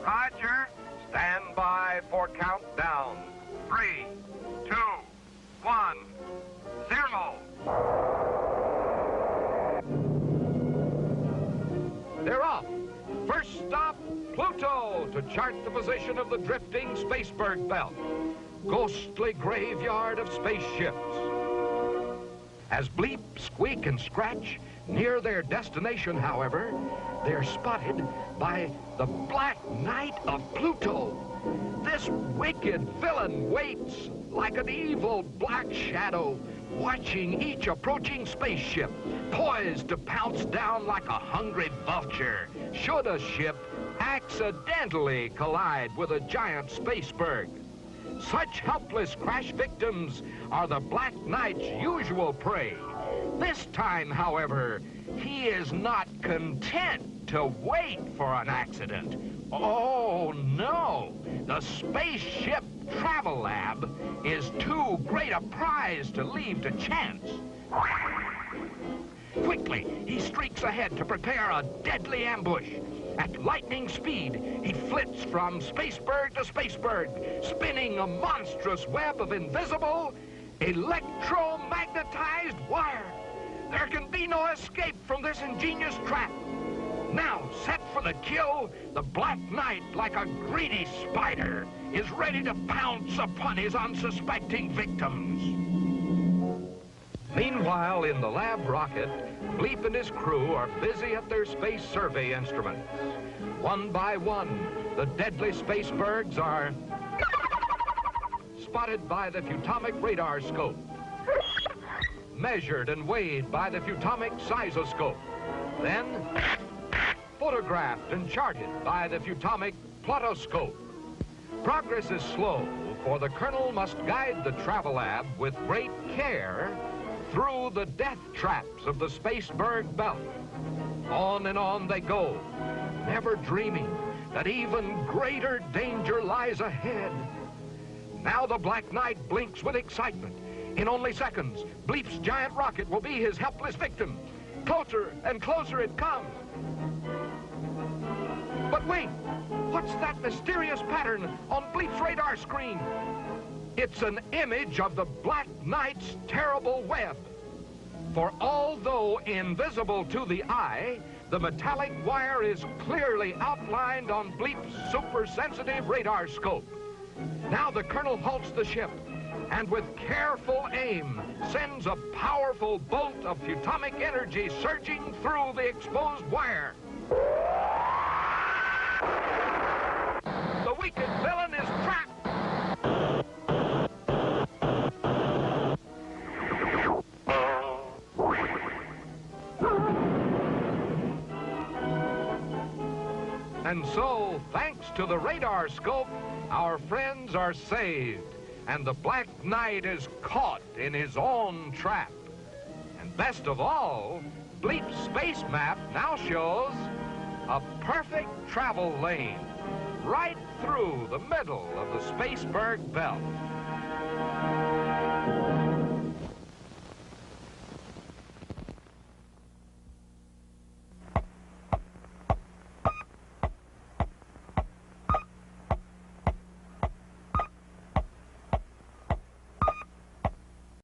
Roger. Stand by for countdown. 3, 2, 1, 0. They're off. First stop, Pluto, to chart the position of the drifting Spaceberg belt. Ghostly graveyard of spaceships. As Bleep, Squeak, and Scratch near their destination, however, they're spotted by the Black Knight of Pluto. This wicked villain waits like an evil black shadow, watching each approaching spaceship, poised to pounce down like a hungry vulture, should a ship accidentally collide with a giant spaceberg. Such helpless crash victims are the Black Knight's usual prey. This time, however, he is not content to wait for an accident. Oh, no! The Spaceship Travel Lab is too great a prize to leave to chance. Quickly, he streaks ahead to prepare a deadly ambush. At lightning speed, he flits from Spaceberg to Spaceberg, spinning a monstrous web of invisible, electromagnetized wire. There can be no escape from this ingenious trap. Now, set for the kill, the Black Knight, like a greedy spider, is ready to pounce upon his unsuspecting victims. Meanwhile, in the lab rocket, Bleep and his crew are busy at their space survey instruments. One by one, the deadly spacebergs are spotted by the Futomic radar scope, measured and weighed by the Futomic seismoscope, then photographed and charted by the Futomic plotoscope. Progress is slow, for the Colonel must guide the Travel Lab with great care through the death traps of the Spaceberg belt. On and on they go, never dreaming that even greater danger lies ahead. Now the Black Knight blinks with excitement. In only seconds, Bleep's giant rocket will be his helpless victim. Closer and closer it comes. But wait, what's that mysterious pattern on Bleep's radar screen? It's an image of the Black Knight's terrible web. For although invisible to the eye, the metallic wire is clearly outlined on Bleep's super-sensitive radar scope. Now the Colonel halts the ship and with careful aim sends a powerful bolt of Futomic energy surging through the exposed wire. The wicked villain is trapped. And so, thanks to the radar scope, our friends are saved, and the Black Knight is caught in his own trap. And best of all, Bleep's space map now shows a perfect travel lane right through the middle of the Spaceberg belt.